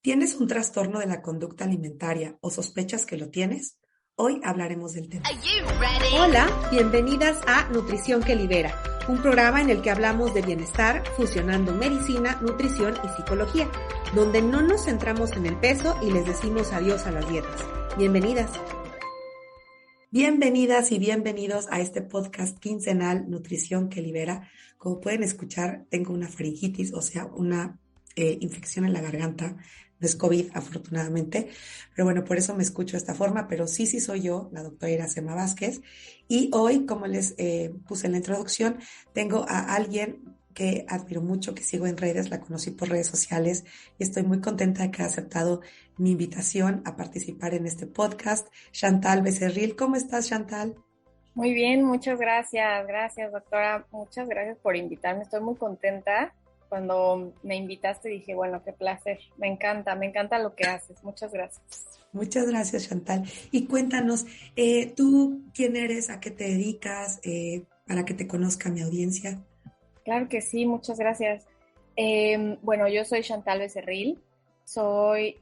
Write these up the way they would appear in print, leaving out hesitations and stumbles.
¿Tienes un trastorno de la conducta alimentaria o sospechas que lo tienes? Hoy hablaremos del tema. Hola, bienvenidas a Nutrición que Libera, un programa en el que hablamos de bienestar fusionando medicina, nutrición y psicología, donde no nos centramos en el peso y les decimos adiós a las dietas. Bienvenidas. Bienvenidas y bienvenidos a este podcast quincenal Nutrición que Libera. Como pueden escuchar, tengo una faringitis, o sea, una infección en la garganta. No es COVID, afortunadamente, pero bueno, por eso me escucho de esta forma, pero sí soy yo, la doctora Iracema Vázquez, y hoy, como les puse en la introducción, tengo a alguien que admiro mucho, que sigo en redes, la conocí por redes sociales y estoy muy contenta de que ha aceptado mi invitación a participar en este podcast. Chantal Becerril, ¿cómo estás, Chantal? Muy bien, muchas gracias. Gracias, doctora. Muchas gracias por invitarme. Estoy muy contenta. Cuando me invitaste dije, bueno, qué placer. Me encanta lo que haces. Muchas gracias. Muchas gracias, Chantal. Y cuéntanos, ¿tú quién eres? ¿A qué te dedicas? Para que te conozca mi audiencia. Claro que sí, muchas gracias. Bueno, yo soy Chantal Becerril. Soy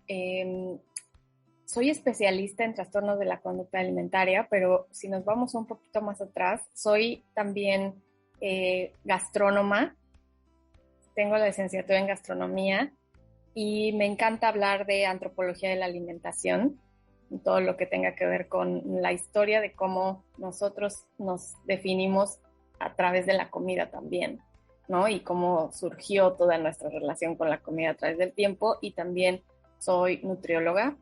especialista en trastornos de la conducta alimentaria, pero si nos vamos un poquito más atrás, soy también gastrónoma. Tengo la licenciatura en gastronomía y me encanta hablar de antropología de la alimentación, todo lo que tenga que ver con la historia de cómo nosotros nos definimos a través de la comida también, ¿no? Y cómo surgió toda nuestra relación con la comida a través del tiempo. Y también soy nutrióloga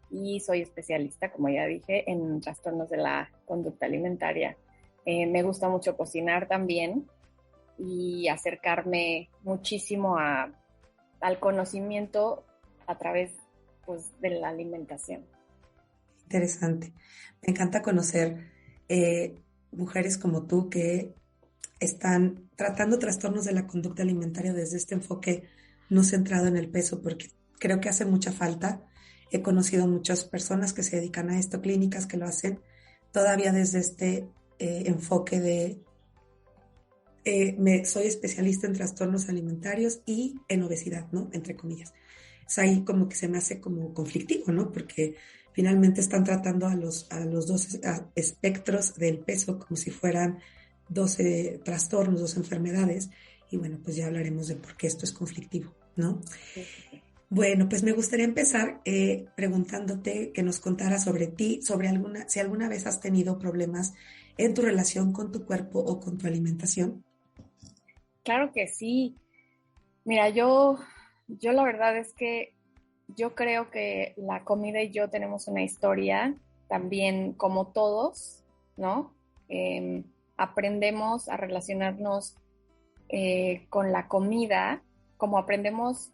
y soy especialista, como ya dije, en trastornos de la conducta alimentaria. Me gusta mucho cocinar también y acercarme muchísimo al conocimiento a través, pues, de la alimentación. Interesante. Me encanta conocer mujeres como tú que están tratando trastornos de la conducta alimentaria desde este enfoque no centrado en el peso, porque creo que hace mucha falta. He conocido muchas personas que se dedican a esto, clínicas que lo hacen todavía desde este enfoque de soy especialista en trastornos alimentarios y en obesidad, ¿no? Entre comillas. Es ahí como que se me hace como conflictivo, ¿no? Porque finalmente están tratando a los dos espectros del peso como si fueran 12 trastornos, 12 enfermedades. Y bueno, pues ya hablaremos de por qué esto es conflictivo, ¿no? Sí. Bueno, pues me gustaría empezar preguntándote que nos contaras sobre ti, sobre si alguna vez has tenido problemas en tu relación con tu cuerpo o con tu alimentación. Claro que sí. Mira, yo la verdad es que yo creo que la comida y yo tenemos una historia también como todos, ¿no? Aprendemos a relacionarnos con la comida como aprendemos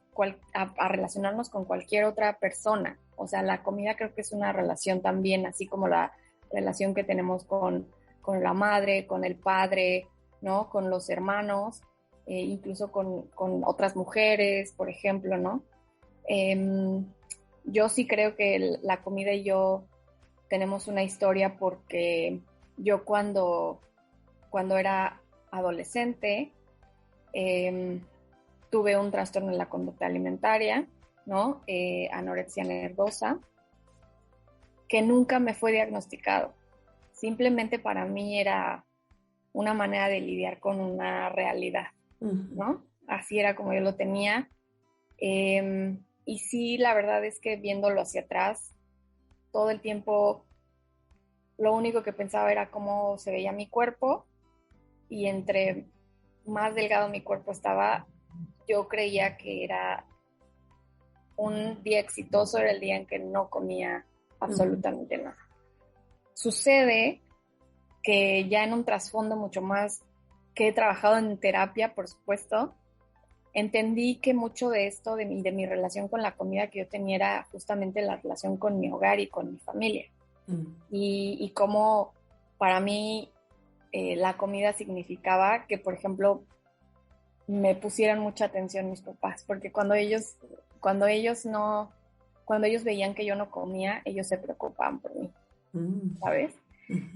a relacionarnos con cualquier otra persona. O sea, la comida creo que es una relación también, así como la relación que tenemos con la madre, con el padre, ¿no? Con los hermanos. Incluso con otras mujeres, por ejemplo, ¿no? Yo sí creo que la comida y yo tenemos una historia porque yo cuando era adolescente tuve un trastorno en la conducta alimentaria, ¿no? Anorexia nervosa, que nunca me fue diagnosticado. Simplemente para mí era una manera de lidiar con una realidad, ¿no? Así era como yo lo tenía. Y sí, la verdad es que viéndolo hacia atrás, todo el tiempo lo único que pensaba era cómo se veía mi cuerpo, y entre más delgado mi cuerpo estaba, yo creía que era un día exitoso, era el día en que no comía absolutamente nada. Sucede que ya en un trasfondo mucho más, que he trabajado en terapia, por supuesto, entendí que mucho de esto, de mi relación con la comida que yo tenía, era justamente la relación con mi hogar y con mi familia. Y cómo para mí la comida significaba que, por ejemplo, me pusieran mucha atención mis papás, porque cuando ellos veían que yo no comía, ellos se preocupaban por mí, ¿sabes?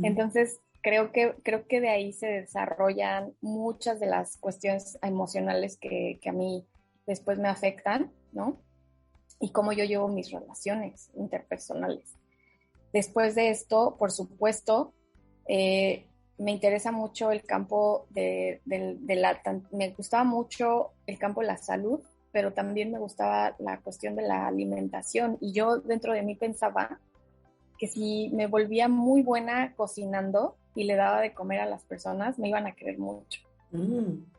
Entonces, creo que de ahí se desarrollan muchas de las cuestiones emocionales que a mí después me afectan, ¿no? y cómo yo llevo mis relaciones interpersonales. Después de esto, por supuesto, me interesa mucho el campo me gustaba mucho el campo de la salud, pero también me gustaba la cuestión de la alimentación, y yo dentro de mí pensaba que si me volvía muy buena cocinando y le daba de comer a las personas, me iban a querer mucho.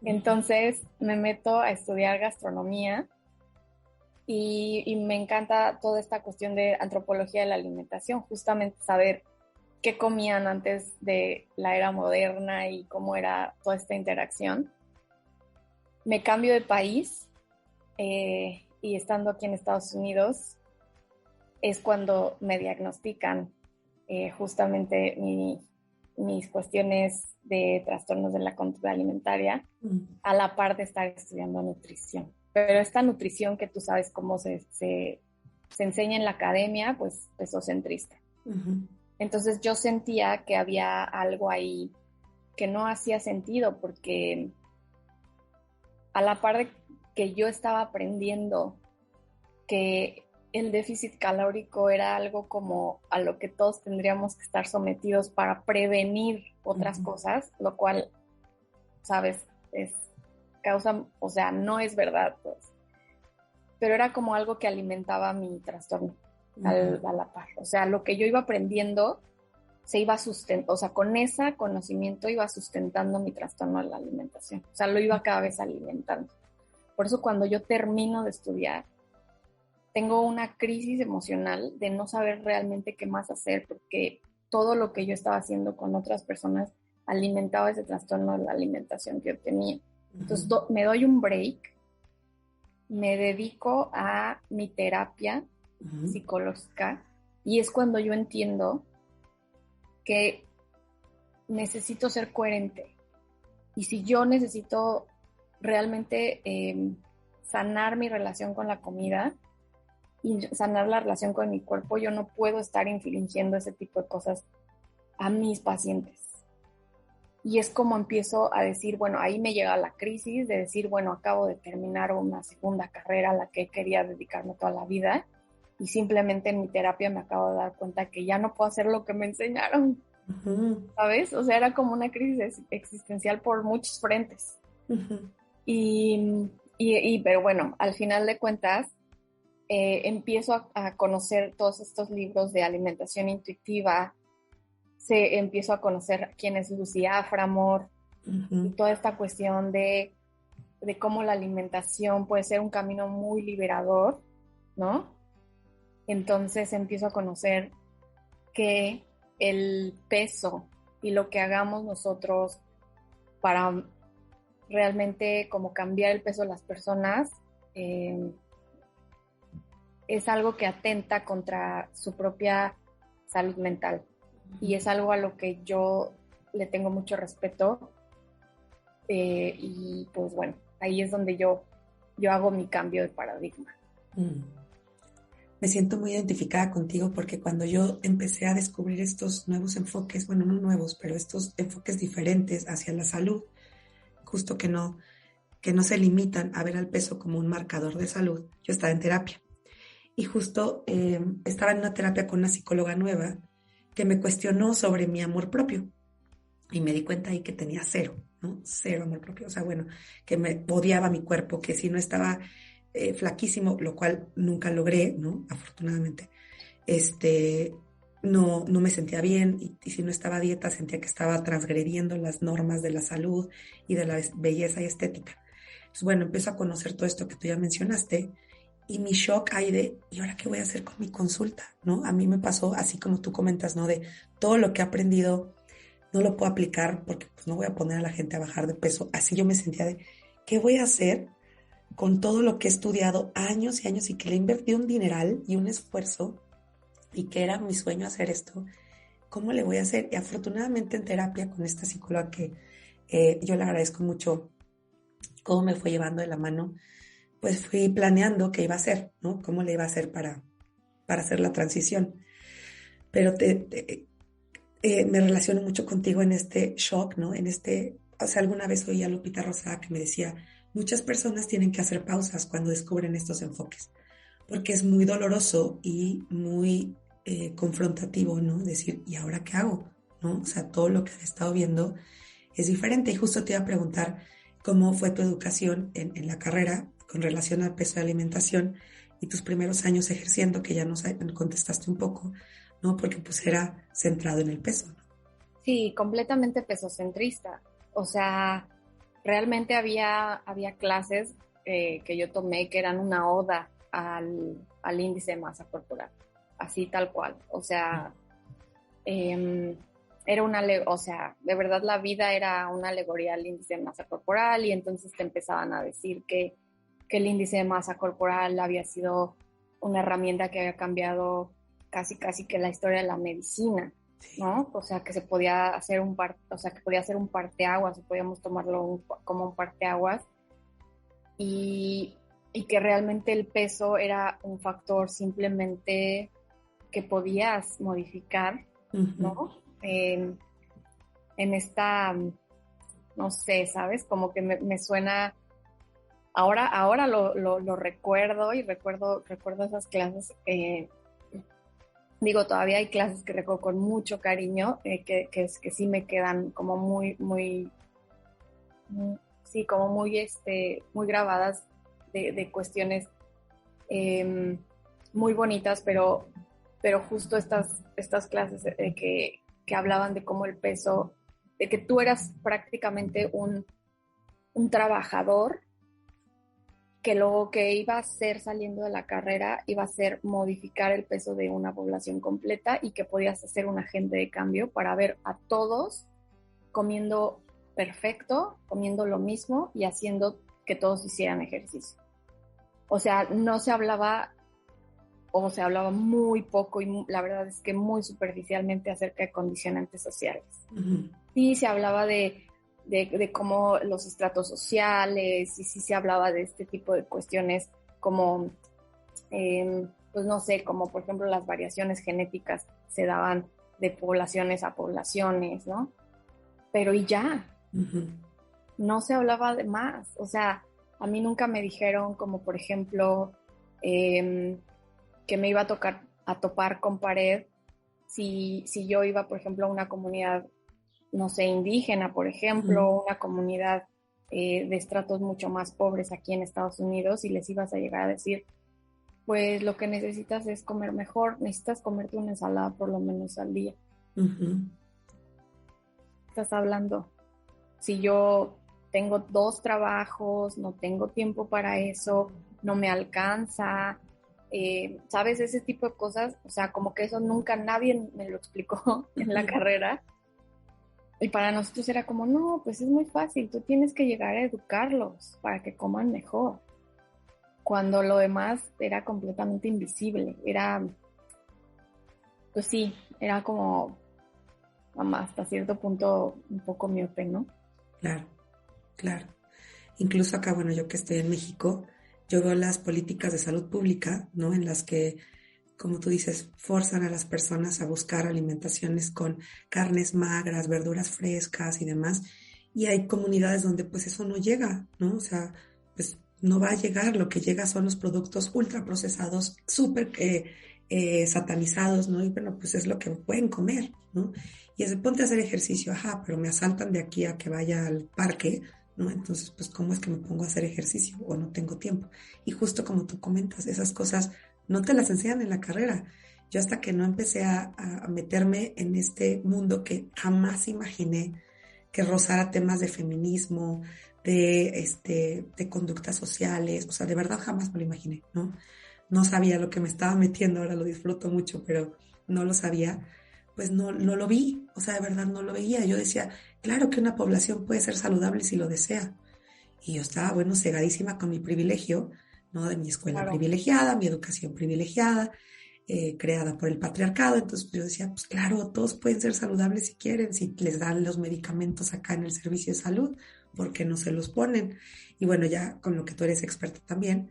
Entonces me meto a estudiar gastronomía y me encanta toda esta cuestión de antropología de la alimentación, justamente saber qué comían antes de la era moderna y cómo era toda esta interacción. Me cambio de país y estando aquí en Estados Unidos es cuando me diagnostican justamente mis cuestiones de trastornos de la conducta alimentaria, a la par de estar estudiando nutrición. Pero esta nutrición que tú sabes cómo se enseña en la academia, pues pesocentrista. Entonces yo sentía que había algo ahí que no hacía sentido, porque a la par de que yo estaba aprendiendo que el déficit calórico era algo como a lo que todos tendríamos que estar sometidos para prevenir otras cosas, lo cual, sabes, no es verdad, pues. Pero era como algo que alimentaba mi trastorno a la par. O sea, lo que yo iba aprendiendo se iba con ese conocimiento iba sustentando mi trastorno de la alimentación. O sea, lo iba cada vez alimentando. Por eso cuando yo termino de estudiar, tengo una crisis emocional de no saber realmente qué más hacer, porque todo lo que yo estaba haciendo con otras personas alimentaba ese trastorno de la alimentación que yo tenía. Entonces me doy un break, me dedico a mi terapia psicológica, y es cuando yo entiendo que necesito ser coherente. Y si yo necesito realmente sanar mi relación con la comida y sanar la relación con mi cuerpo, yo no puedo estar infringiendo ese tipo de cosas a mis pacientes. Y es como empiezo a decir, bueno, ahí me llega la crisis de decir, bueno, acabo de terminar una segunda carrera a la que quería dedicarme toda la vida, y simplemente en mi terapia me acabo de dar cuenta que ya no puedo hacer lo que me enseñaron, ¿sabes? O sea, era como una crisis existencial por muchos frentes. Pero bueno, al final de cuentas, empiezo a conocer todos estos libros de alimentación intuitiva, empiezo a conocer quién es Lucy Aframor, y toda esta cuestión de cómo la alimentación puede ser un camino muy liberador, ¿no? Entonces empiezo a conocer que el peso y lo que hagamos nosotros para realmente como cambiar el peso de las personas es algo que atenta contra su propia salud mental. Y es algo a lo que yo le tengo mucho respeto. Y pues bueno, ahí es donde yo hago mi cambio de paradigma. Me siento muy identificada contigo, porque cuando yo empecé a descubrir estos nuevos enfoques, bueno, no nuevos, pero estos enfoques diferentes hacia la salud, justo que no se limitan a ver al peso como un marcador de salud, yo estaba en terapia. Y justo estaba en una terapia con una psicóloga nueva que me cuestionó sobre mi amor propio. Y me di cuenta ahí que tenía cero, ¿no? Cero amor propio. O sea, bueno, que me odiaba mi cuerpo, que si no estaba flaquísimo, lo cual nunca logré, ¿no? Afortunadamente, no me sentía bien, y si no estaba a dieta sentía que estaba transgrediendo las normas de la salud y de la belleza y estética. Entonces, bueno, empiezo a conocer todo esto que tú ya mencionaste, y mi shock hay ¿y ahora qué voy a hacer con mi consulta? ¿No? A mí me pasó, así como tú comentas, ¿no? De todo lo que he aprendido, no lo puedo aplicar porque pues, no voy a poner a la gente a bajar de peso. Así yo me sentía ¿qué voy a hacer con todo lo que he estudiado años y años y que le he invertido un dineral y un esfuerzo y que era mi sueño hacer esto? ¿Cómo le voy a hacer? Y afortunadamente en terapia con esta psicóloga que yo le agradezco mucho cómo me fue llevando de la mano, pues fui planeando qué iba a hacer, ¿no? Cómo le iba a hacer para hacer la transición. Pero me relaciono mucho contigo en este shock, ¿no? O sea, alguna vez oí a Lupita Rosada que me decía, muchas personas tienen que hacer pausas cuando descubren estos enfoques, porque es muy doloroso y muy confrontativo, ¿no? Decir, ¿y ahora qué hago? ¿No? O sea, todo lo que he estado viendo es diferente. Y justo te iba a preguntar cómo fue tu educación en la carrera con relación al peso de alimentación y tus primeros años ejerciendo, que ya nos contestaste un poco, ¿no? Porque pues era centrado en el peso, ¿no? Sí, completamente pesocentrista. O sea, realmente había clases que yo tomé que eran una oda al índice de masa corporal, así tal cual. O sea, era o sea, de verdad la vida era una alegoría al índice de masa corporal y entonces te empezaban a decir que el índice de masa corporal había sido una herramienta que había cambiado casi que la historia de la medicina, ¿no? O sea, que se podía hacer que podía ser un parteaguas, o podíamos tomarlo como un parteaguas, y que realmente el peso era un factor simplemente que podías modificar, ¿no? En esta, no sé, ¿sabes? Como que me suena, ahora lo recuerdo y recuerdo esas clases. Digo, todavía hay clases que recuerdo con mucho cariño, que sí me quedan como muy, sí, como muy grabadas de cuestiones muy bonitas, pero justo estas clases que hablaban de cómo el peso, de que tú eras prácticamente un trabajador, que lo que iba a hacer saliendo de la carrera iba a ser modificar el peso de una población completa y que podías hacer un agente de cambio para ver a todos comiendo perfecto, comiendo lo mismo y haciendo que todos hicieran ejercicio. O sea, no se hablaba, o se hablaba muy poco y la verdad es que muy superficialmente acerca de condicionantes sociales. Uh-huh. Sí se hablaba de cómo los estratos sociales, y sí se hablaba de este tipo de cuestiones como, pues no sé, como por ejemplo las variaciones genéticas se daban de poblaciones a poblaciones, ¿no? Pero y ya, Uh-huh. no se hablaba de más. O sea, a mí nunca me dijeron como por ejemplo que me iba a topar con pared si yo iba, por ejemplo, a una comunidad, no sé, indígena, por ejemplo, una comunidad de estratos mucho más pobres aquí en Estados Unidos, y les ibas a llegar a decir, pues lo que necesitas es comer mejor, necesitas comerte una ensalada por lo menos al día. Uh-huh. Estás hablando, si yo tengo 2 trabajos, no tengo tiempo para eso, no me alcanza, ¿sabes? Ese tipo de cosas, o sea, como que eso nunca nadie me lo explicó en la carrera. Y para nosotros era como, no, pues es muy fácil, tú tienes que llegar a educarlos para que coman mejor. Cuando lo demás era completamente invisible, pues sí, era como, hasta cierto punto, un poco miope, ¿no? Claro, claro. Incluso acá, bueno, yo que estoy en México, yo veo las políticas de salud pública, ¿no? En las que, como tú dices, forzan a las personas a buscar alimentaciones con carnes magras, verduras frescas y demás. Y hay comunidades donde pues eso no llega, ¿no? O sea, pues no va a llegar, lo que llega son los productos ultraprocesados, súper satanizados, ¿no? Y bueno, pues es lo que pueden comer, ¿no? Y es de ponte a hacer ejercicio, ajá, pero me asaltan de aquí a que vaya al parque, ¿no? Entonces, pues, ¿cómo es que me pongo a hacer ejercicio o no tengo tiempo? Y justo como tú comentas, esas cosas no te las enseñan en la carrera. Yo hasta que no empecé a meterme en este mundo que jamás imaginé que rozara temas de feminismo, de conductas sociales, o sea, de verdad jamás me lo imaginé, ¿no? No sabía lo que me estaba metiendo, ahora lo disfruto mucho, pero no lo sabía, pues no lo vi, o sea, de verdad no lo veía. Yo decía, claro que una población puede ser saludable si lo desea. Y yo estaba, bueno, cegadísima con mi privilegio, ¿no? De mi escuela Claro. privilegiada, mi educación privilegiada, creada por el patriarcado. Entonces pues, yo decía, pues claro, todos pueden ser saludables si quieren, si les dan los medicamentos acá en el servicio de salud, ¿por qué no se los ponen? Y bueno, ya con lo que tú eres experta también,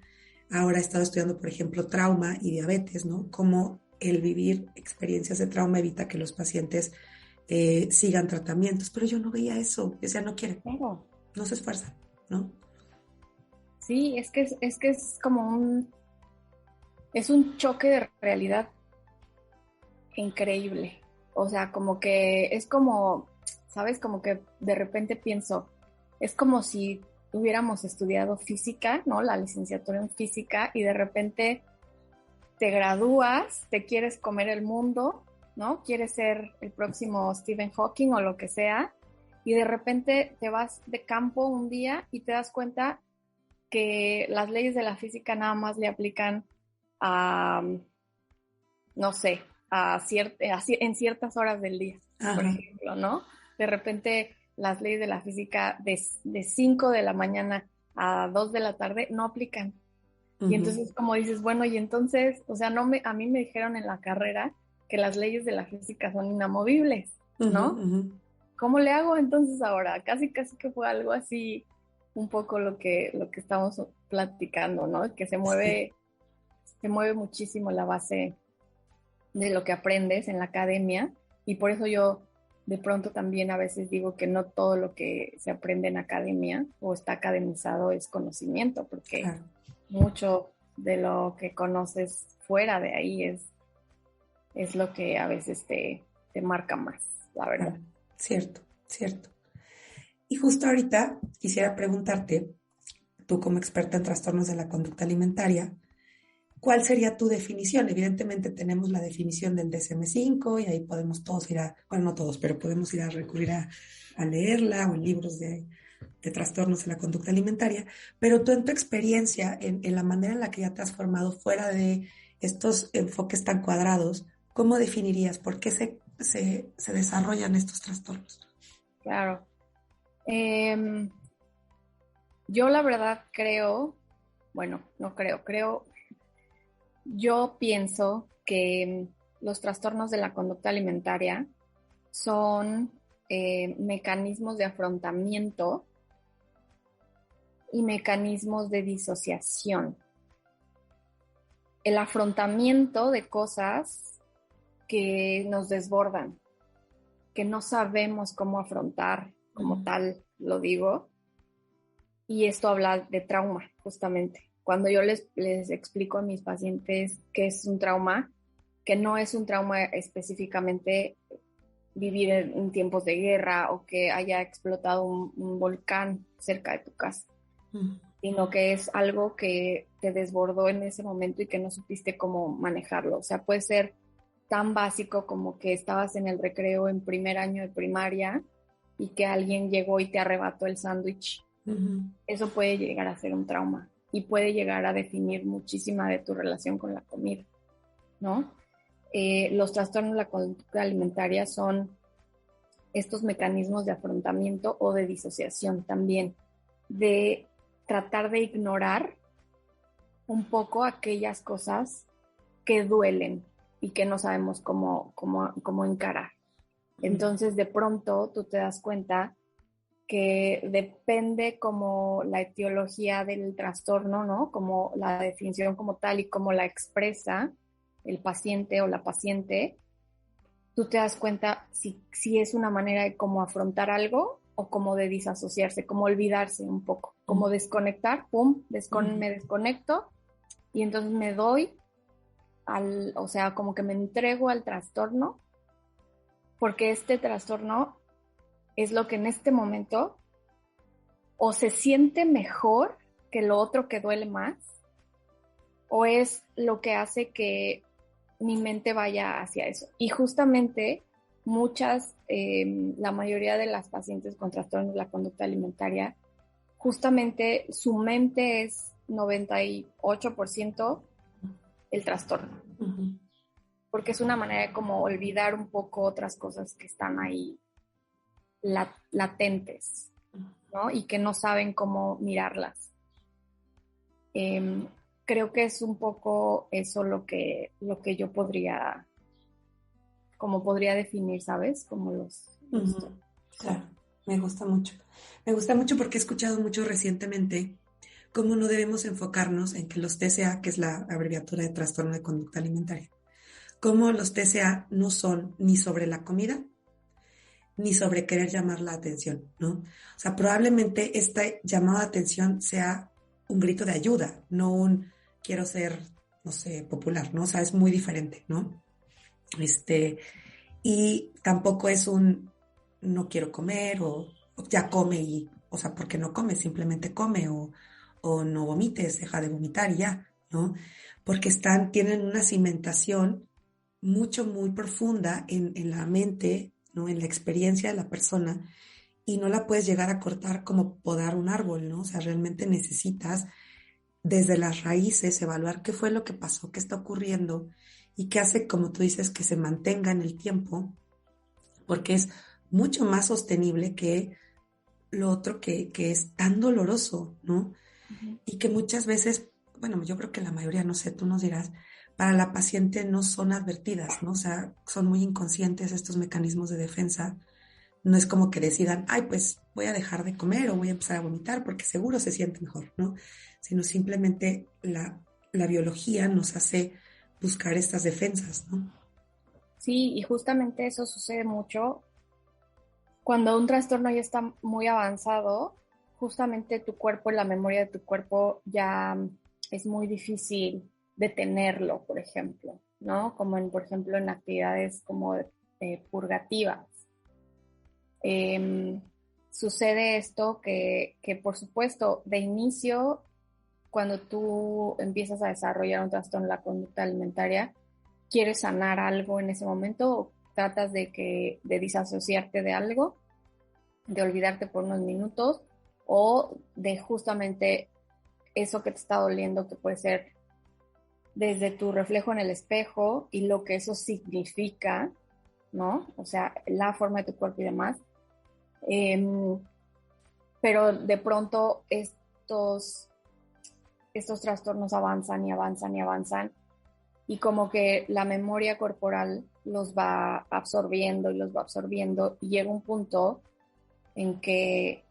ahora he estado estudiando, por ejemplo, trauma y diabetes, ¿no? Cómo el vivir experiencias de trauma evita que los pacientes sigan tratamientos, pero yo no veía eso, o sea, no quieren, Claro. no se esfuerzan, ¿no? Sí, es que es como es un choque de realidad increíble. O sea, como que es como, ¿sabes? Como que de repente pienso, es como si hubiéramos estudiado física, ¿no? La licenciatura en física, y de repente te gradúas, te quieres comer el mundo, ¿no? Quieres ser el próximo Stephen Hawking o lo que sea, y de repente te vas de campo un día y te das cuenta que las leyes de la física nada más le aplican a, no sé, en ciertas horas del día, por ejemplo, ¿no? De repente las leyes de la física de 5 de la mañana a 2 de la tarde no aplican. Y entonces como dices, bueno, y entonces, o sea, a mí me dijeron en la carrera que las leyes de la física son inamovibles, ¿no? ¿Cómo le hago entonces ahora? Casi que fue algo así, un poco lo que estamos platicando, ¿no? Que se mueve muchísimo la base de lo que aprendes en la academia, y por eso yo de pronto también a veces digo que no todo lo que se aprende en academia o está academizado es conocimiento, porque mucho de lo que conoces fuera de ahí es lo que a veces te marca más, la verdad. Cierto. Y justo ahorita quisiera preguntarte, tú como experta en trastornos de la conducta alimentaria, ¿cuál sería tu definición? Evidentemente tenemos la definición del DSM-5 y ahí podemos todos no todos, pero podemos ir a recurrir a leerla o en libros de trastornos de la conducta alimentaria, pero tú en tu experiencia, en la manera en la que ya te has formado fuera de estos enfoques tan cuadrados, ¿cómo definirías por qué se desarrollan estos trastornos? Claro. Yo la verdad yo pienso que los trastornos de la conducta alimentaria son mecanismos de afrontamiento y mecanismos de disociación. El afrontamiento de cosas que nos desbordan, que no sabemos cómo afrontar, como tal lo digo, y esto habla de trauma, justamente. Cuando yo les explico a mis pacientes qué es un trauma, que no es un trauma específicamente vivir en tiempos de guerra o que haya explotado un volcán cerca de tu casa, sino que es algo que te desbordó en ese momento y que no supiste cómo manejarlo. O sea, puede ser tan básico como que estabas en el recreo en primer año de primaria y que alguien llegó y te arrebató el sándwich. Eso puede llegar a ser un trauma y puede llegar a definir muchísima de tu relación con la comida, ¿no? Los trastornos de la conducta alimentaria son estos mecanismos de afrontamiento o de disociación también, de tratar de ignorar un poco aquellas cosas que duelen y que no sabemos cómo encarar. Entonces, de pronto, tú te das cuenta que depende como la etiología del trastorno, ¿no? Como la definición como tal y como la expresa el paciente o la paciente, tú te das cuenta si es una manera de cómo afrontar algo o como de disasociarse, como olvidarse un poco, como desconectar, me desconecto y entonces me doy o sea, como que me entrego al trastorno, porque este trastorno es lo que en este momento o se siente mejor que lo otro que duele más, o es lo que hace que mi mente vaya hacia eso. Y justamente la mayoría de las pacientes con trastornos de la conducta alimentaria, justamente su mente es 98% el trastorno. Porque es una manera de como olvidar un poco otras cosas que están ahí latentes, ¿no? Y que no saben cómo mirarlas. Creo que es un poco eso lo que yo podría definir, ¿sabes? Como los Claro, me gusta mucho. Me gusta mucho porque he escuchado mucho recientemente cómo no debemos enfocarnos en que los TCA, que es la abreviatura de trastorno de conducta alimentaria, cómo los TCA no son ni sobre la comida, ni sobre querer llamar la atención, ¿no? O sea, probablemente esta llamada de atención sea un grito de ayuda, no un quiero ser no sé, popular, ¿no? O sea, es muy diferente, ¿no? Y tampoco es un no quiero comer o ya come y, o sea, porque no come, simplemente come o no vomites, deja de vomitar y ya, ¿no? Porque tienen una cimentación muy profunda en la mente, ¿no? En la experiencia de la persona y no la puedes llegar a cortar como podar un árbol, ¿no? O sea, realmente necesitas desde las raíces evaluar qué fue lo que pasó, qué está ocurriendo y qué hace, como tú dices, que se mantenga en el tiempo, porque es mucho más sostenible que lo otro que es tan doloroso, ¿no? Ujú. Y que muchas veces, bueno, yo creo que la mayoría, no sé, tú nos dirás, para la paciente no son advertidas, ¿no? O sea, son muy inconscientes estos mecanismos de defensa. No es como que decidan, ay, pues voy a dejar de comer o voy a empezar a vomitar porque seguro se siente mejor, ¿no? Sino simplemente la biología nos hace buscar estas defensas, ¿no? Sí, y justamente eso sucede mucho cuando un trastorno ya está muy avanzado, justamente tu cuerpo, la memoria de tu cuerpo ya es muy difícil detenerlo, por ejemplo, ¿no? Como por ejemplo, en actividades como purgativas. Eh, Sucede esto que, por supuesto, de inicio, cuando tú empiezas a desarrollar un trastorno de la conducta alimentaria, quieres sanar algo en ese momento o tratas de disasociarte de algo, de olvidarte por unos minutos o de justamente eso que te está doliendo, que puede ser desde tu reflejo en el espejo y lo que eso significa, ¿no? O sea, la forma de tu cuerpo y demás. Pero de pronto estos trastornos avanzan y avanzan y avanzan y como que la memoria corporal los va absorbiendo y los va absorbiendo y llega un punto en que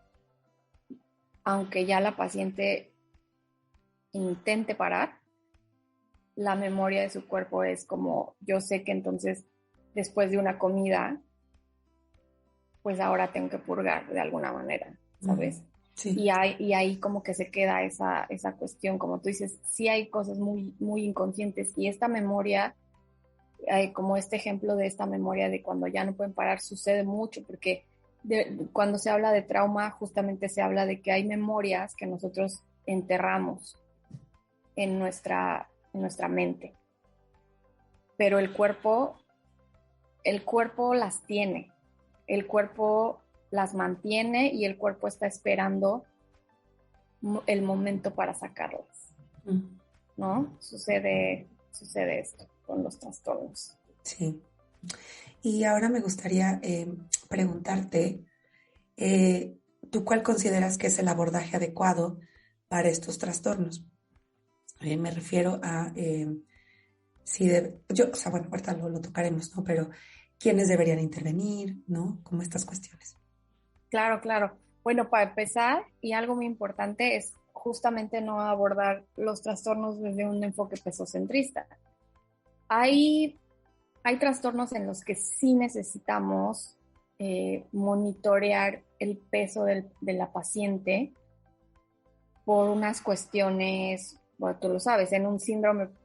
aunque ya la paciente intente parar, la memoria de su cuerpo es como, yo sé que entonces después de una comida, pues ahora tengo que purgar de alguna manera, ¿sabes? Sí. Y ahí como que se queda esa cuestión, como tú dices, sí hay cosas muy, muy inconscientes y esta memoria, como este ejemplo de esta memoria de cuando ya no pueden parar, sucede mucho porque cuando se habla de trauma, justamente se habla de que hay memorias que nosotros enterramos en nuestra mente, pero el cuerpo las tiene, el cuerpo las mantiene y el cuerpo está esperando el momento para sacarlas, ¿no? Sucede esto con los trastornos. Sí. Y ahora me gustaría preguntarte, ¿tú cuál consideras que es el abordaje adecuado para estos trastornos? Me refiero a o sea, bueno, ahorita lo tocaremos, ¿no? Pero ¿quiénes deberían intervenir, ¿no? Como estas cuestiones. Claro, claro. Bueno, para empezar, y algo muy importante es justamente no abordar los trastornos desde un enfoque pesocentrista. Hay trastornos en los que sí necesitamos monitorear el peso de la paciente por unas cuestiones, bueno, tú lo sabes,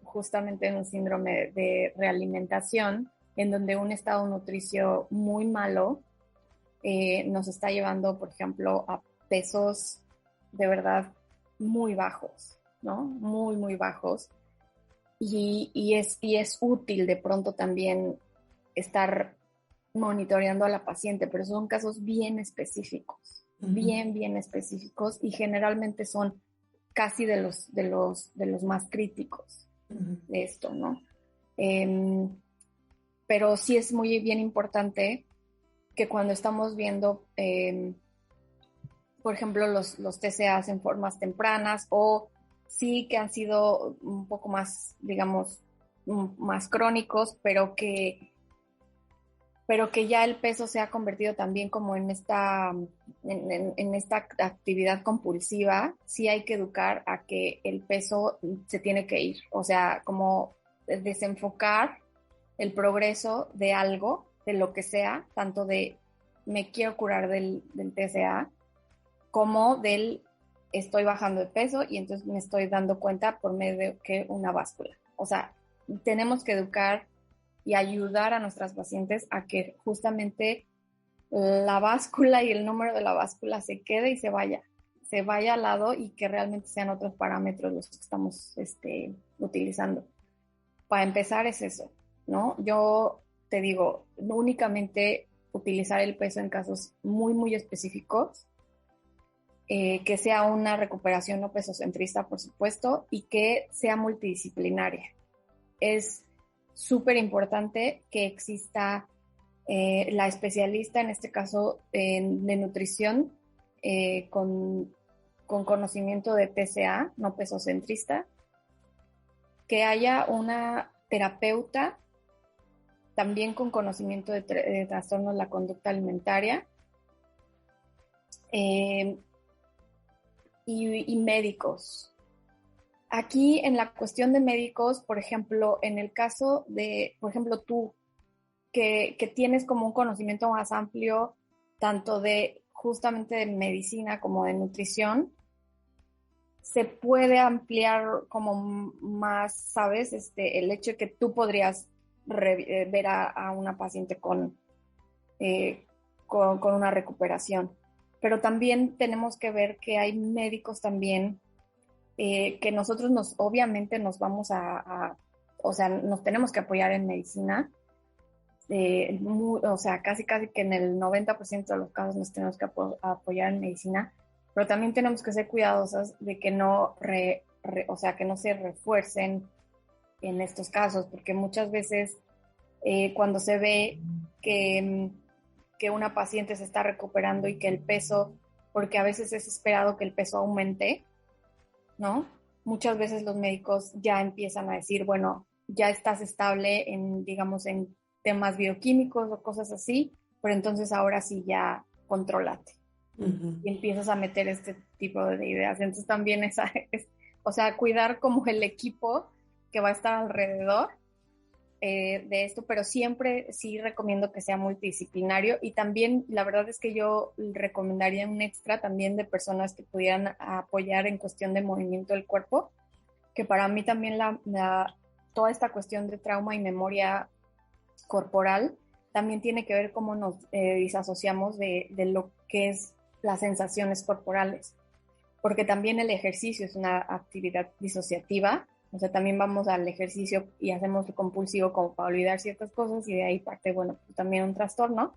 justamente en un síndrome de realimentación, en donde un estado nutricio muy malo nos está llevando, por ejemplo, a pesos de verdad muy bajos, ¿no? Muy, muy bajos. Y es útil de pronto también estar monitoreando a la paciente, pero son casos bien específicos, bien específicos y generalmente son casi de los más críticos de esto, ¿no? Pero sí es muy bien importante que cuando estamos viendo, por ejemplo, los TCAs en formas tempranas o sí que han sido un poco más, digamos, más crónicos, pero que ya el peso se ha convertido también como en esta actividad compulsiva, sí hay que educar a que el peso se tiene que ir, o sea, como desenfocar el progreso de algo, de lo que sea, tanto de me quiero curar del TCA, como del estoy bajando de peso y entonces me estoy dando cuenta por medio de que una báscula, o sea, tenemos que educar y ayudar a nuestras pacientes a que justamente la báscula y el número de la báscula se quede y se vaya al lado y que realmente sean otros parámetros los que estamos utilizando. Para empezar es eso, ¿no? Yo te digo, únicamente utilizar el peso en casos muy, muy específicos, que sea una recuperación no pesocentrista, por supuesto, y que sea multidisciplinaria. Es súper importante que exista la especialista, en este caso de nutrición, con conocimiento de TCA, no pesocentrista, que haya una terapeuta también con conocimiento de trastornos de la conducta alimentaria, y médicos. Aquí en la cuestión de médicos, por ejemplo, en el caso de, por ejemplo, tú, que tienes como un conocimiento más amplio, tanto de justamente de medicina como de nutrición, se puede ampliar como más, ¿sabes? El hecho de que tú podrías ver a una paciente con una recuperación. Pero también tenemos que ver que hay médicos también que nosotros obviamente nos vamos o sea, nos tenemos que apoyar en medicina. O sea, casi que en el 90% de los casos nos tenemos que apoyar en medicina, pero también tenemos que ser cuidadosos de que o sea, que no se refuercen en estos casos, porque muchas veces cuando se ve que una paciente se está recuperando y que el peso, porque a veces es esperado que el peso aumente, ¿no? Muchas veces los médicos ya empiezan a decir, bueno, ya estás estable digamos, en temas bioquímicos o cosas así, pero entonces ahora sí ya contrólate. Uh-huh. Y empiezas a meter este tipo de ideas. Entonces también o sea, cuidar como el equipo que va a estar alrededor de esto, pero siempre sí recomiendo que sea multidisciplinario, y también la verdad es que yo recomendaría un extra también de personas que pudieran apoyar en cuestión de movimiento del cuerpo, que para mí también toda esta cuestión de trauma y memoria corporal también tiene que ver cómo nos disasociamos de lo que es las sensaciones corporales, porque también el ejercicio es una actividad disociativa. O sea, también vamos al ejercicio y hacemos el compulsivo como para olvidar ciertas cosas, y de ahí parte, bueno, pues también un trastorno.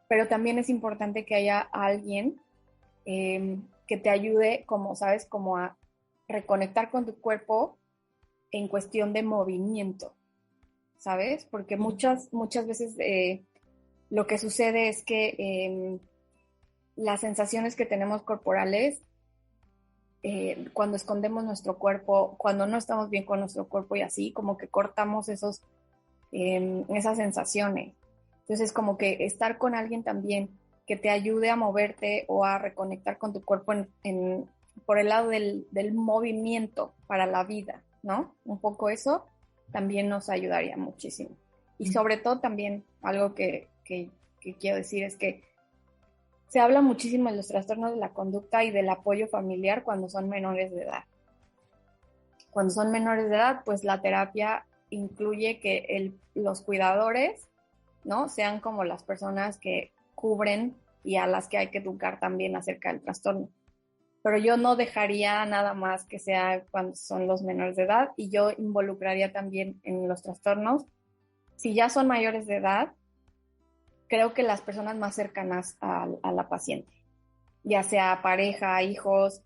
Pero también es importante que haya alguien que te ayude, como sabes, como a reconectar con tu cuerpo en cuestión de movimiento, ¿sabes? Porque muchas veces lo que sucede es que las sensaciones que tenemos corporales, cuando escondemos nuestro cuerpo, cuando no estamos bien con nuestro cuerpo y así, como que cortamos esas sensaciones. Entonces, como que estar con alguien también que te ayude a moverte o a reconectar con tu cuerpo por el lado del movimiento para la vida, ¿no? Un poco eso también nos ayudaría muchísimo. Y sobre todo también algo que quiero decir es que se habla muchísimo de los trastornos de la conducta y del apoyo familiar cuando son menores de edad. Cuando son menores de edad, pues la terapia incluye que los cuidadores, ¿no?, sean como las personas que cubren y a las que hay que educar también acerca del trastorno. Pero yo no dejaría nada más que sea cuando son los menores de edad, y yo involucraría también en los trastornos, si ya son mayores de edad, creo que las personas más cercanas a la paciente, ya sea pareja, hijos,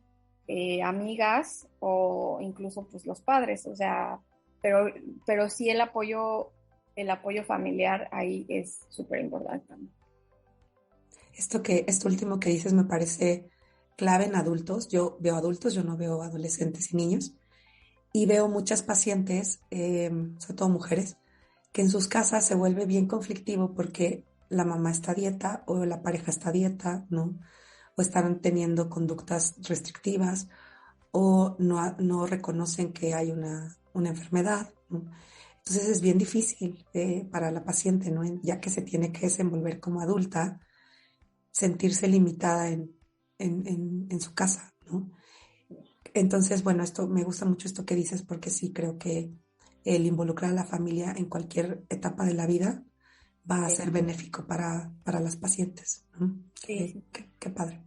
amigas o incluso pues los padres, o sea, pero sí el apoyo familiar ahí es súper importante también. Esto último que dices me parece clave en adultos. Yo veo adultos, yo no veo adolescentes y niños, y veo muchas pacientes, sobre todo mujeres, que en sus casas se vuelve bien conflictivo porque la mamá está a dieta o la pareja está a dieta, ¿no? O están teniendo conductas restrictivas o no reconocen que hay una enfermedad, ¿no? Entonces es bien difícil para la paciente, ¿no? Ya que se tiene que desenvolver como adulta, sentirse limitada en su casa, ¿no? Entonces, bueno, me gusta mucho esto que dices, porque sí creo que el involucrar a la familia en cualquier etapa de la vida va a Sí. ser benéfico para las pacientes, ¿no? Sí. Qué padre.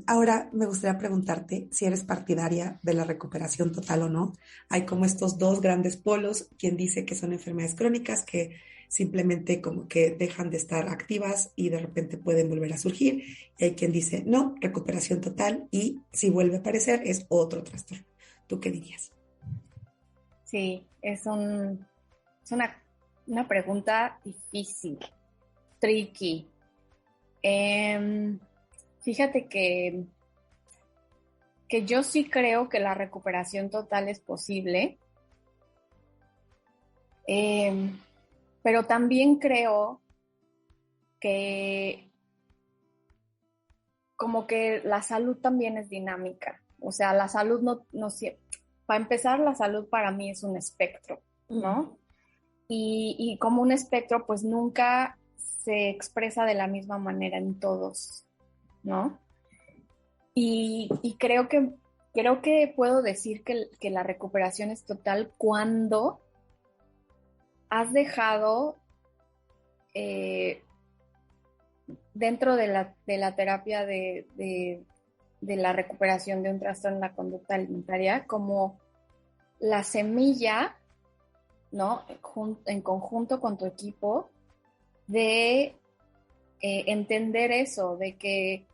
Ahora me gustaría preguntarte si eres partidaria de la recuperación total o no. Hay como estos dos grandes polos, quien dice que son enfermedades crónicas que simplemente como que dejan de estar activas y de repente pueden volver a surgir. Y hay quien dice, no, recuperación total y si vuelve a aparecer es otro trastorno. ¿Tú qué dirías? Sí, es una pregunta difícil, tricky. Fíjate que yo sí creo que la recuperación total es posible, pero también creo que como que la salud también es dinámica. O sea, la salud para empezar, la salud para mí es un espectro, ¿no? Y como un espectro, pues nunca se expresa de la misma manera en todos, ¿no? Y creo que puedo decir que la recuperación es total cuando has dejado dentro de la terapia de la recuperación de un trastorno en la conducta alimentaria, como la semilla, ¿no? En conjunto con tu equipo, de entender eso, de que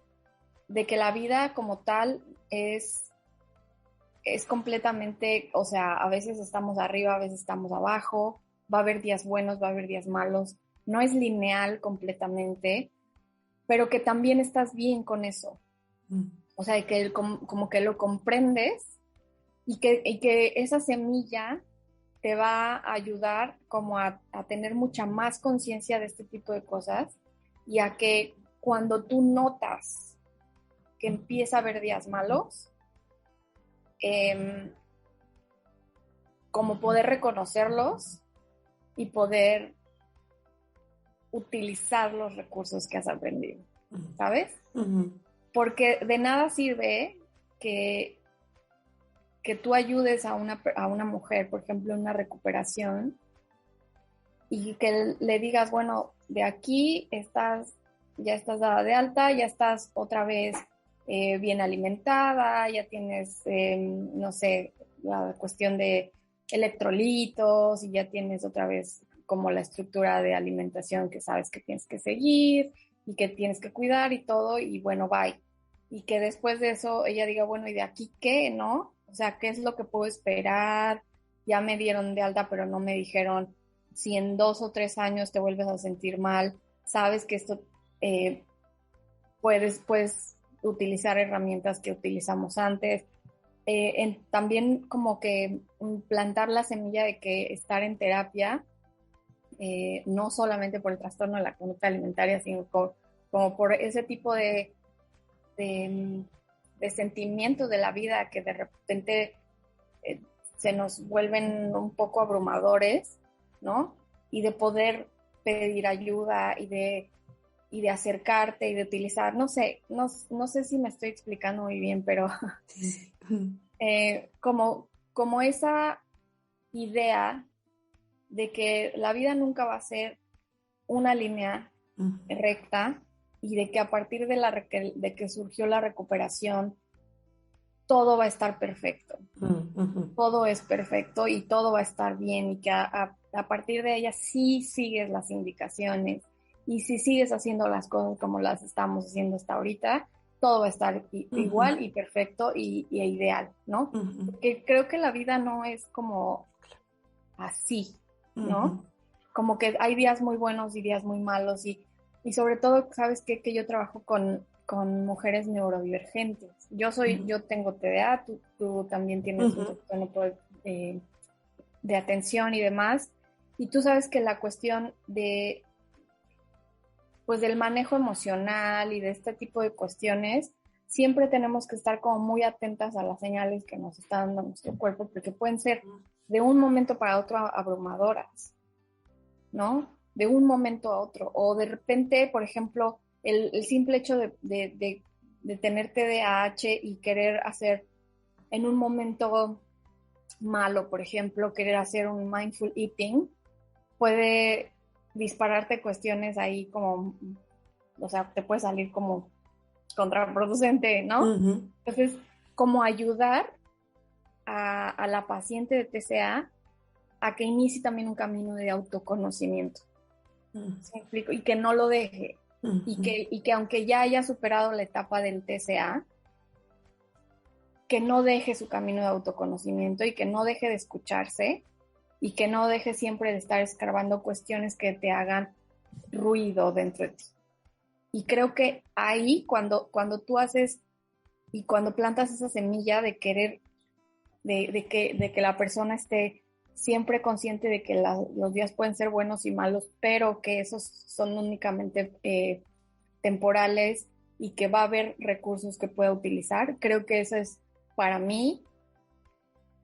la vida como tal es completamente, o sea, a veces estamos arriba, a veces estamos abajo, va a haber días buenos, va a haber días malos, no es lineal completamente, pero que también estás bien con eso. O sea, que como que lo comprendes y que esa semilla te va a ayudar como a tener mucha más conciencia de este tipo de cosas y a que cuando tú notas que empieza a haber días malos, como poder reconocerlos y poder utilizar los recursos que has aprendido, ¿sabes? Porque de nada sirve que tú ayudes a una mujer, por ejemplo, en una recuperación y que le digas, bueno, de aquí ya estás dada de alta, ya estás otra vez bien alimentada, ya tienes, no sé, la cuestión de electrolitos y ya tienes otra vez como la estructura de alimentación que sabes que tienes que seguir y que tienes que cuidar y todo, y bueno, bye. Y que después de eso ella diga, bueno, ¿y de aquí qué, no? O sea, ¿qué es lo que puedo esperar? Ya me dieron de alta, pero no me dijeron si en 2 o 3 años te vuelves a sentir mal, sabes que esto puedes utilizar herramientas que utilizamos antes. También como que plantar la semilla de que estar en terapia, no solamente por el trastorno de la conducta alimentaria, sino como por ese tipo de sentimientos de la vida que de repente se nos vuelven un poco abrumadores, ¿no? Y de poder pedir ayuda y de acercarte y de utilizar, no sé si me estoy explicando muy bien, pero Sí. como esa idea de que la vida nunca va a ser una línea recta y de que a partir de que surgió la recuperación, todo va a estar perfecto. Todo es perfecto y todo va a estar bien y que a partir de ella sí sigues las indicaciones y si sigues haciendo las cosas como las estamos haciendo hasta ahorita, todo va a estar igual y perfecto y ideal, ¿no? Porque creo que la vida no es como así, ¿no? Como que hay días muy buenos y días muy malos y sobre todo, ¿sabes qué? Que yo trabajo con mujeres neurodivergentes. Yo tengo TDA, tú también tienes un trastorno de atención y demás, y tú sabes que la cuestión pues del manejo emocional y de este tipo de cuestiones, siempre tenemos que estar como muy atentas a las señales que nos está dando nuestro cuerpo, porque pueden ser de un momento para otro abrumadoras, ¿no? De un momento a otro, o de repente, por ejemplo, el simple hecho de tener TDAH y querer hacer en un momento malo, por ejemplo, querer hacer un mindful eating, puede dispararte cuestiones ahí como, o sea, te puede salir como contraproducente, ¿no? Uh-huh. Entonces, como ayudar a la paciente de TCA a que inicie también un camino de autoconocimiento. Uh-huh. ¿Sí me explico? Y que no lo deje. Uh-huh. Y que aunque ya haya superado la etapa del TCA, que no deje su camino de autoconocimiento y que no deje de escucharse y que no deje siempre de estar escarbando cuestiones que te hagan ruido dentro de ti. Y creo que ahí, cuando tú haces y cuando plantas esa semilla de querer, de que la persona esté siempre consciente de que los días pueden ser buenos y malos, pero que esos son únicamente temporales y que va a haber recursos que pueda utilizar, creo que eso es para mí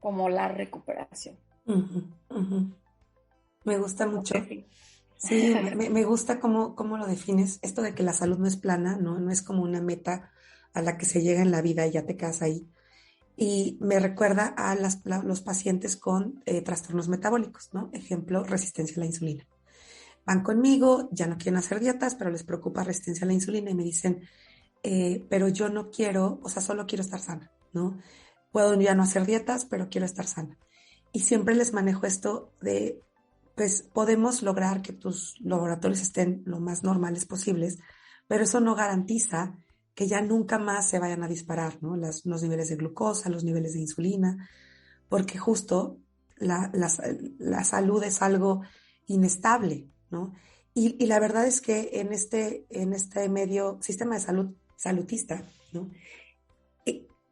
como la recuperación. Uh-huh. Uh-huh. Me gusta mucho. Sí, Sí, me gusta cómo lo defines. Esto de que la salud no es plana, ¿no? No es como una meta a la que se llega en la vida y ya te quedas ahí. Y me recuerda a los pacientes con trastornos metabólicos, ¿no? Ejemplo, resistencia a la insulina. Van conmigo, ya no quieren hacer dietas, pero les preocupa resistencia a la insulina y me dicen, pero yo no quiero, o sea, solo quiero estar sana, ¿no? Puedo ya no hacer dietas, pero quiero estar sana. Y siempre les manejo esto de, pues podemos lograr que tus laboratorios estén lo más normales posibles, pero eso no garantiza que ya nunca más se vayan a disparar, ¿no? Los niveles de glucosa, los niveles de insulina, porque justo la salud es algo inestable, ¿no? Y la verdad es que en este medio sistema de salud salutista, ¿no?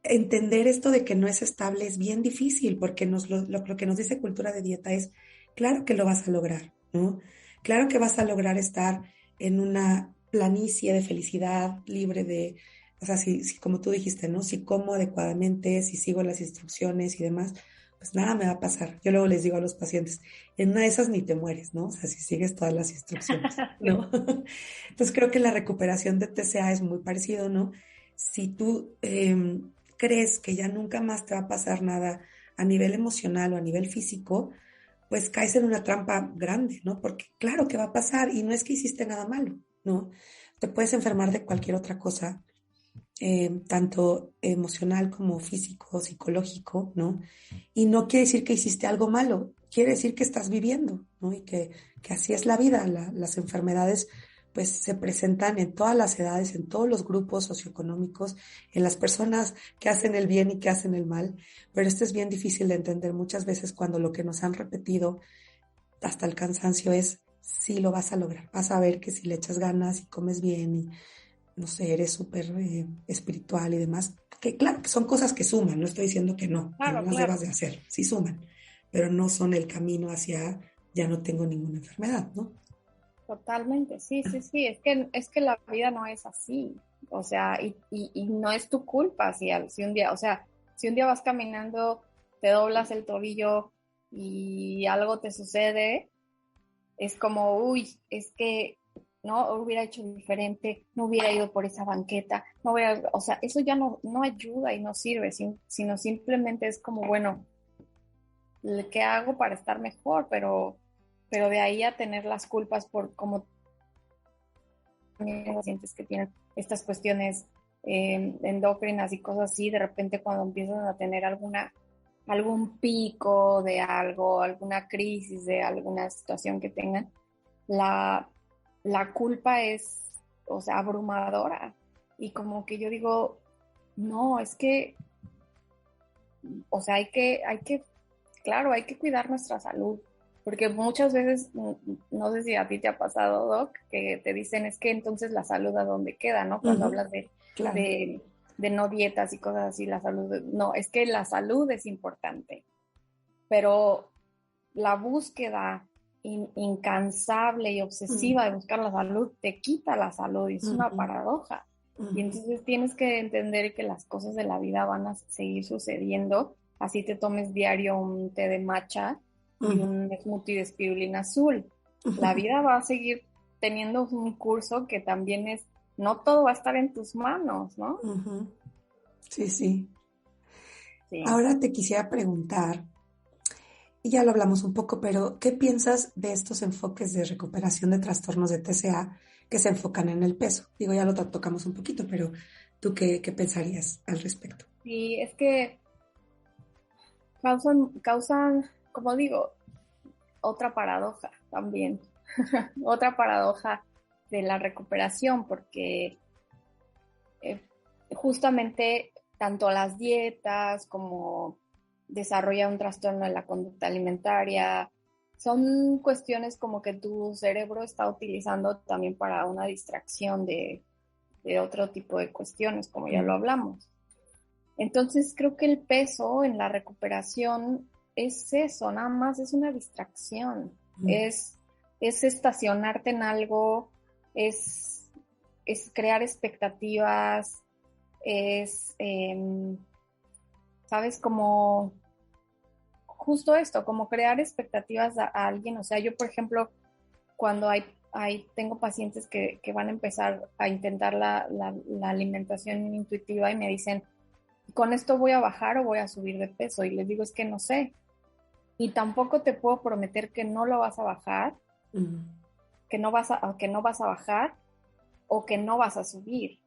Entender esto de que no es estable es bien difícil, porque lo que nos dice cultura de dieta es, claro que lo vas a lograr, ¿no? Claro que vas a lograr estar en una planicie de felicidad, libre de, o sea, si como tú dijiste, ¿no? Si como adecuadamente, si sigo las instrucciones y demás, pues nada me va a pasar. Yo luego les digo a los pacientes, en una de esas ni te mueres, ¿no? O sea, si sigues todas las instrucciones, ¿no? Entonces creo que la recuperación de TCA es muy parecido, ¿no? Si tú crees que ya nunca más te va a pasar nada a nivel emocional o a nivel físico, pues caes en una trampa grande, ¿no? Porque claro que va a pasar y no es que hiciste nada malo, ¿no? Te puedes enfermar de cualquier otra cosa, tanto emocional como físico, psicológico, ¿no? Y no quiere decir que hiciste algo malo, quiere decir que estás viviendo, ¿no? Y que así es la vida, las enfermedades pues se presentan en todas las edades, en todos los grupos socioeconómicos, en las personas que hacen el bien y que hacen el mal, pero esto es bien difícil de entender muchas veces cuando lo que nos han repetido hasta el cansancio es, sí lo vas a lograr, vas a ver que si le echas ganas y comes bien y no sé, eres súper espiritual y demás, que claro que son cosas que suman, no estoy diciendo que no claro, las debas de hacer, sí suman, pero no son el camino hacia ya no tengo ninguna enfermedad, ¿no? Totalmente, sí, es que la vida no es así, o sea, y no es tu culpa si un día, o sea, si un día vas caminando, te doblas el tobillo y algo te sucede, es como, uy, es que no hubiera hecho diferente, no hubiera ido por esa banqueta, no hubiera, o sea, eso ya no ayuda y no sirve, sino simplemente es como, bueno, ¿qué hago para estar mejor? Pero de ahí a tener las culpas por como también pacientes que tienen estas cuestiones endocrinas y cosas así, de repente cuando empiezan a tener algún pico de algo, alguna crisis de alguna situación que tengan, la culpa es, o sea, abrumadora. Y como que yo digo, no, es que, o sea, claro, hay que cuidar nuestra salud. Porque muchas veces, no sé si a ti te ha pasado, Doc, que te dicen es que entonces la salud a dónde queda, ¿no? Cuando hablas claro. de no dietas y cosas así, la salud, no, es que la salud es importante, pero la búsqueda incansable y obsesiva de buscar la salud te quita la salud y es una paradoja. Y entonces tienes que entender que las cosas de la vida van a seguir sucediendo, así te tomes diario un té de matcha y un smoothie de espirulina azul. La vida va a seguir teniendo un curso que también es, no todo va a estar en tus manos, ¿no? Sí, sí. Sí. Ahora te quisiera preguntar, y ya lo hablamos un poco, pero ¿qué piensas de estos enfoques de recuperación de trastornos de TCA que se enfocan en el peso? Digo, ya lo tocamos un poquito, pero ¿tú qué pensarías al respecto? Y es que causan, como digo, otra paradoja también, otra paradoja de la recuperación, porque justamente tanto las dietas como desarrollar un trastorno de la conducta alimentaria son cuestiones como que tu cerebro está utilizando también para una distracción de otro tipo de cuestiones, como ya lo hablamos. Entonces creo que el peso en la recuperación es eso, nada más es una distracción, es estacionarte en algo, es crear expectativas, ¿sabes? Como justo esto, como crear expectativas a alguien. O sea, yo, por ejemplo, cuando tengo pacientes que van a empezar a intentar la alimentación intuitiva y me dicen, ¿con esto voy a bajar o voy a subir de peso? Y les digo, es que no sé. Y tampoco te puedo prometer que no lo vas a bajar, que no vas a bajar o que no vas a subir.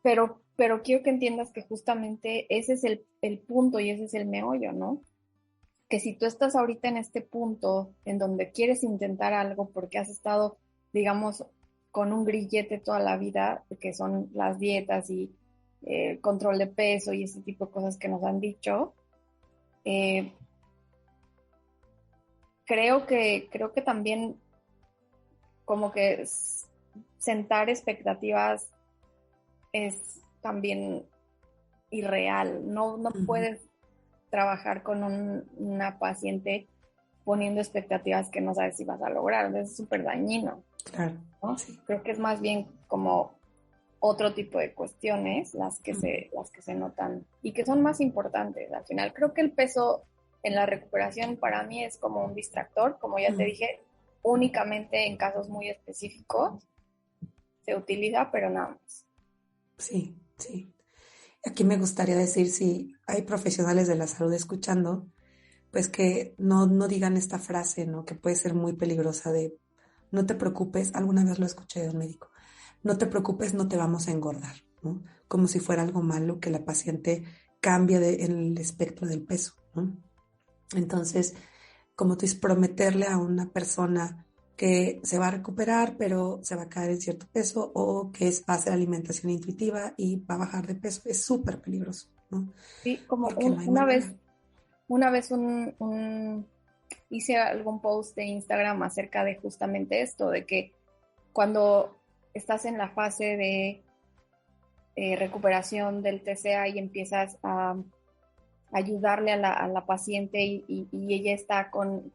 Pero quiero que entiendas que justamente ese es el punto y ese es el meollo, ¿no? Que si tú estás ahorita en este punto en donde quieres intentar algo porque has estado, digamos, con un grillete toda la vida, que son las dietas y control de peso y ese tipo de cosas que nos han dicho, creo que también como que sentar expectativas es también irreal. No puedes trabajar con una paciente poniendo expectativas que no sabes si vas a lograr. Entonces es súper dañino. Claro. ¿No? Sí. Creo que es más bien como otro tipo de cuestiones las que se notan y que son más importantes. Al final creo que el peso en la recuperación para mí es como un distractor, como ya te dije, únicamente en casos muy específicos se utiliza, pero nada más. Sí, sí. Aquí me gustaría decir, si hay profesionales de la salud escuchando, pues que no digan esta frase, ¿no? Que puede ser muy peligrosa de, no te preocupes, alguna vez lo escuché de un médico, no te preocupes, no te vamos a engordar, ¿no? Como si fuera algo malo que la paciente cambie en el espectro del peso, ¿no? Entonces, como tú dices, prometerle a una persona que se va a recuperar, pero se va a caer en cierto peso, o que va a hacer alimentación intuitiva y va a bajar de peso, es súper peligroso, ¿no? Sí, como Porque no hay una manera. vez hice algún post de Instagram acerca de justamente esto, de que cuando estás en la fase de recuperación del TCA y empiezas a ayudarle a la paciente y ella está con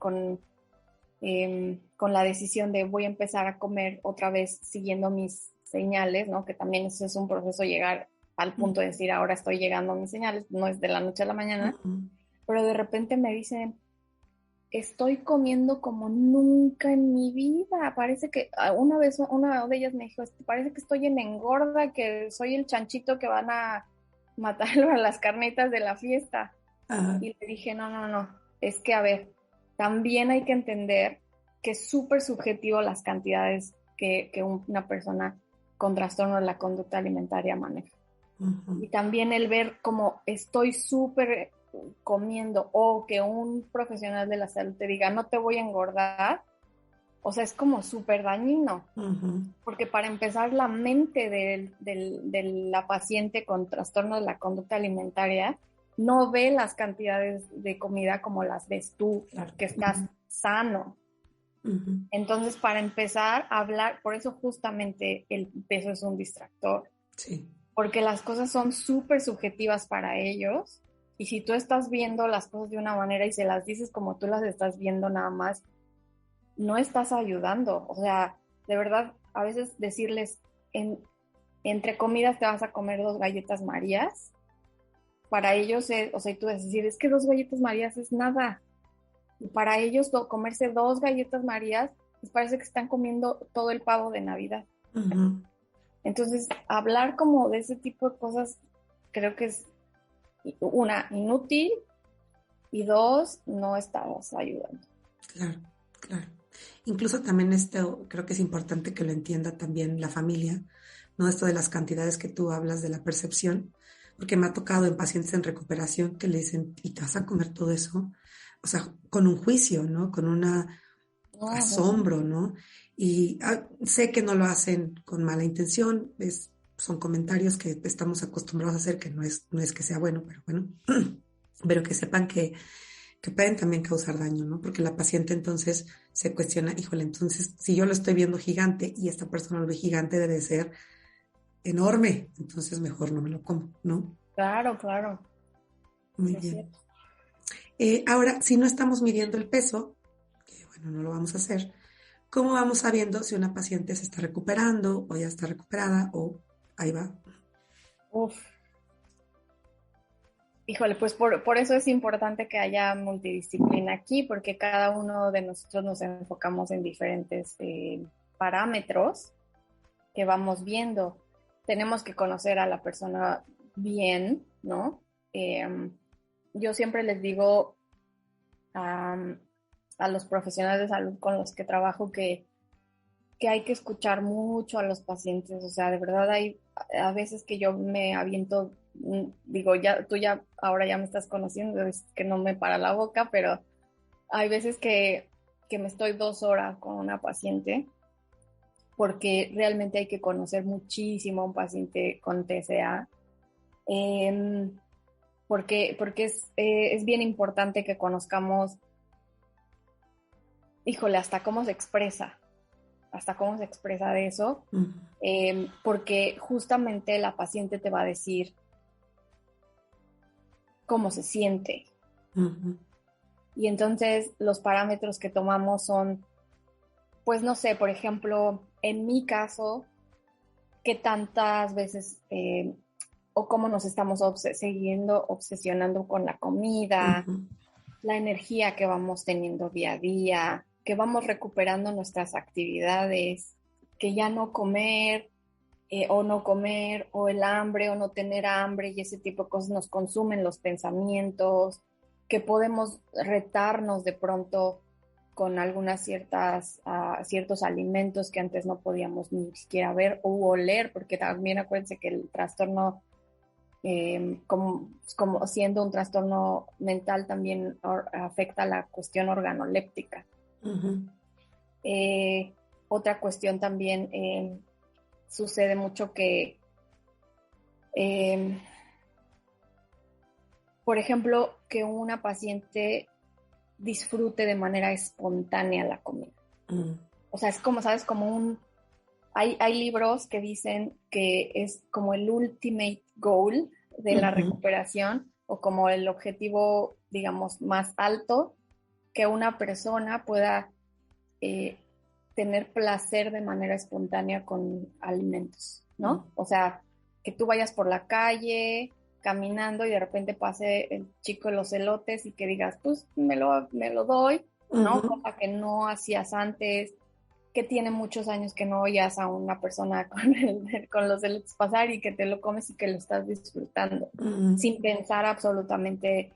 la decisión de voy a empezar a comer otra vez siguiendo mis señales, ¿no? Que también eso es un proceso llegar al punto de decir ahora estoy llegando a mis señales, no es de la noche a la mañana, pero de repente me dicen, estoy comiendo como nunca en mi vida. Parece que una vez una de ellas me dijo, parece que estoy en engorda, que soy el chanchito que van a matarlo a las carnitas de la fiesta. Y le dije, no, es que a ver, también hay que entender que es súper subjetivo las cantidades que una persona con trastorno de la conducta alimentaria maneja. Y también el ver como estoy súper comiendo o que un profesional de la salud te diga no te voy a engordar, o sea, es como súper dañino, porque para empezar la mente de la paciente con trastorno de la conducta alimentaria no ve las cantidades de comida como las ves tú, que estás sano. Entonces, para empezar a hablar, por eso justamente el peso es un distractor, porque las cosas son súper subjetivas para ellos. Y si tú estás viendo las cosas de una manera y se las dices como tú las estás viendo nada más, no estás ayudando. O sea, de verdad, a veces decirles, entre comidas te vas a comer 2 galletas Marías, para ellos, o sea, y tú decir, es que 2 galletas Marías es nada. Y para ellos comerse 2 galletas Marías, les parece que están comiendo todo el pavo de Navidad. Entonces, hablar como de ese tipo de cosas creo que es inútil y dos, no estamos ayudando. Claro, claro. Incluso también esto creo que es importante que lo entienda también la familia, ¿no? Esto de las cantidades que tú hablas de la percepción, porque me ha tocado en pacientes en recuperación que le dicen, ¿y te vas a comer todo eso? O sea, con un juicio, ¿no? Con una Uh-huh. asombro, ¿no? Y sé que no lo hacen con mala intención, son comentarios que estamos acostumbrados a hacer, que no es que sea bueno, pero bueno, pero que sepan que pueden también causar daño, ¿no? Porque la paciente entonces se cuestiona, híjole, entonces si yo lo estoy viendo gigante y esta persona lo ve gigante, debe ser enorme, entonces mejor no me lo como, ¿no? Claro, claro. Muy Sí, es bien. cierto. Ahora, si no estamos midiendo el peso, que bueno, no lo vamos a hacer, ¿cómo vamos sabiendo si una paciente se está recuperando o ya está recuperada o ahí va? Uf. Híjole, pues por eso es importante que haya multidisciplina aquí, porque cada uno de nosotros nos enfocamos en diferentes parámetros que vamos viendo. Tenemos que conocer a la persona bien, ¿no? Yo siempre les digo a los profesionales de salud con los que trabajo que hay que escuchar mucho a los pacientes, o sea, de verdad hay a veces que yo me aviento, digo, ya tú ya ahora ya me estás conociendo, es que no me para la boca, pero hay veces que me estoy 2 horas con una paciente porque realmente hay que conocer muchísimo a un paciente con TCA, porque es bien importante que conozcamos, híjole, hasta cómo se expresa de eso, Uh-huh. porque justamente la paciente te va a decir cómo se siente. Uh-huh. Y entonces los parámetros que tomamos son, pues no sé, por ejemplo, en mi caso, qué tantas veces o cómo nos estamos obsesionando con la comida, Uh-huh. la energía que vamos teniendo día a día, que vamos recuperando nuestras actividades, que ya no comer o no comer, o el hambre o no tener hambre y ese tipo de cosas nos consumen los pensamientos, que podemos retarnos de pronto con algunas ciertos alimentos que antes no podíamos ni siquiera ver o oler, porque también acuérdense que el trastorno, como siendo un trastorno mental, también afecta la cuestión organoléptica. Uh-huh. Otra cuestión también, sucede mucho que, por ejemplo, que una paciente disfrute de manera espontánea la comida. Uh-huh. O sea, es como, ¿sabes? Hay libros que dicen que es como el ultimate goal de la recuperación o como el objetivo, digamos, más alto, que una persona pueda tener placer de manera espontánea con alimentos, ¿no? O sea, que tú vayas por la calle caminando y de repente pase el chico de los elotes y que digas, pues me lo doy, ¿no? Uh-huh. Cosa que no hacías antes, que tiene muchos años que no oyas a una persona con los elotes pasar y que te lo comes y que lo estás disfrutando, Uh-huh. sin pensar absolutamente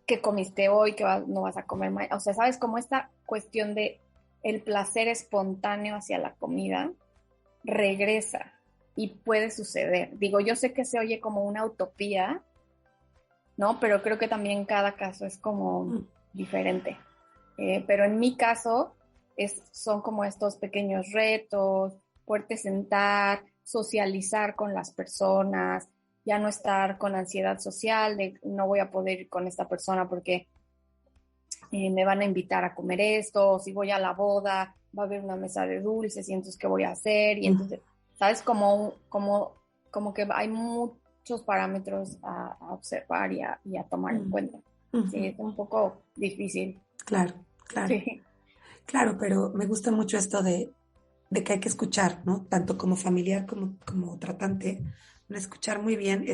qué comiste hoy, no vas a comer mañana. O sea, ¿sabes? Como esta cuestión de el placer espontáneo hacia la comida regresa y puede suceder. Digo, yo sé que se oye como una utopía, ¿no? Pero creo que también cada caso es como diferente. Pero en mi caso son como estos pequeños retos, poderte sentar, socializar con las personas, ya no estar con ansiedad social de no voy a poder ir con esta persona porque me van a invitar a comer esto, o si voy a la boda, va a haber una mesa de dulces y entonces, ¿qué voy a hacer? Y entonces, ¿sabes? Como que hay muchos parámetros a observar y a tomar en cuenta. Uh-huh. Sí, es un poco difícil. Claro, claro. Sí. Claro, pero me gusta mucho esto de que hay que escuchar, ¿no? Tanto como familiar como tratante, ¿no? Escuchar muy bien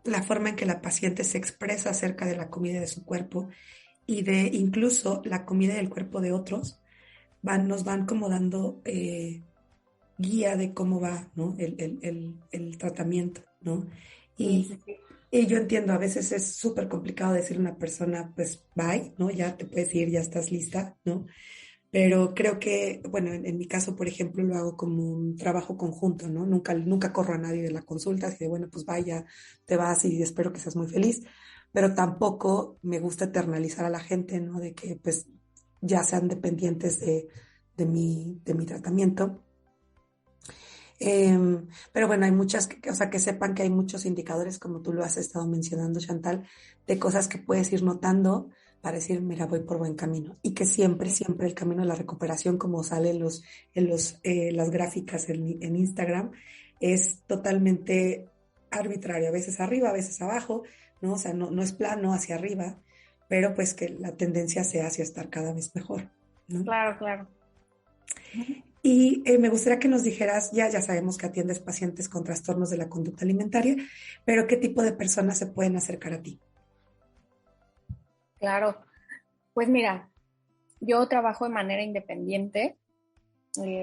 la forma en que la paciente se expresa acerca de la comida de su cuerpo y de incluso la comida del cuerpo de otros, nos van como dando guía de cómo va, ¿no? El tratamiento, ¿no? Sí, Y, sí, sí. Y yo entiendo, a veces es súper complicado decirle a una persona, pues, bye, ¿no? Ya te puedes ir, ya estás lista, ¿no? Pero creo que, bueno, en mi caso, por ejemplo, lo hago como un trabajo conjunto, ¿no? Nunca corro a nadie de la consulta, así de, bueno, pues vaya, te vas y espero que seas muy feliz, pero tampoco me gusta eternalizar a la gente, ¿no? De que, pues, ya sean dependientes de mi tratamiento. Pero bueno, hay muchas, o sea, que sepan que hay muchos indicadores, como tú lo has estado mencionando, Chantal, de cosas que puedes ir notando para decir, mira, voy por buen camino. Y que siempre, siempre el camino de la recuperación, como sale las gráficas en Instagram, es totalmente arbitrario, a veces arriba, a veces abajo, ¿no? O sea, no es plano hacia arriba, pero pues que la tendencia sea hacia estar cada vez mejor, ¿no? Claro, claro. Y me gustaría que nos dijeras, ya sabemos que atiendes pacientes con trastornos de la conducta alimentaria, pero ¿qué tipo de personas se pueden acercar a ti? Claro. Pues mira, yo trabajo de manera independiente.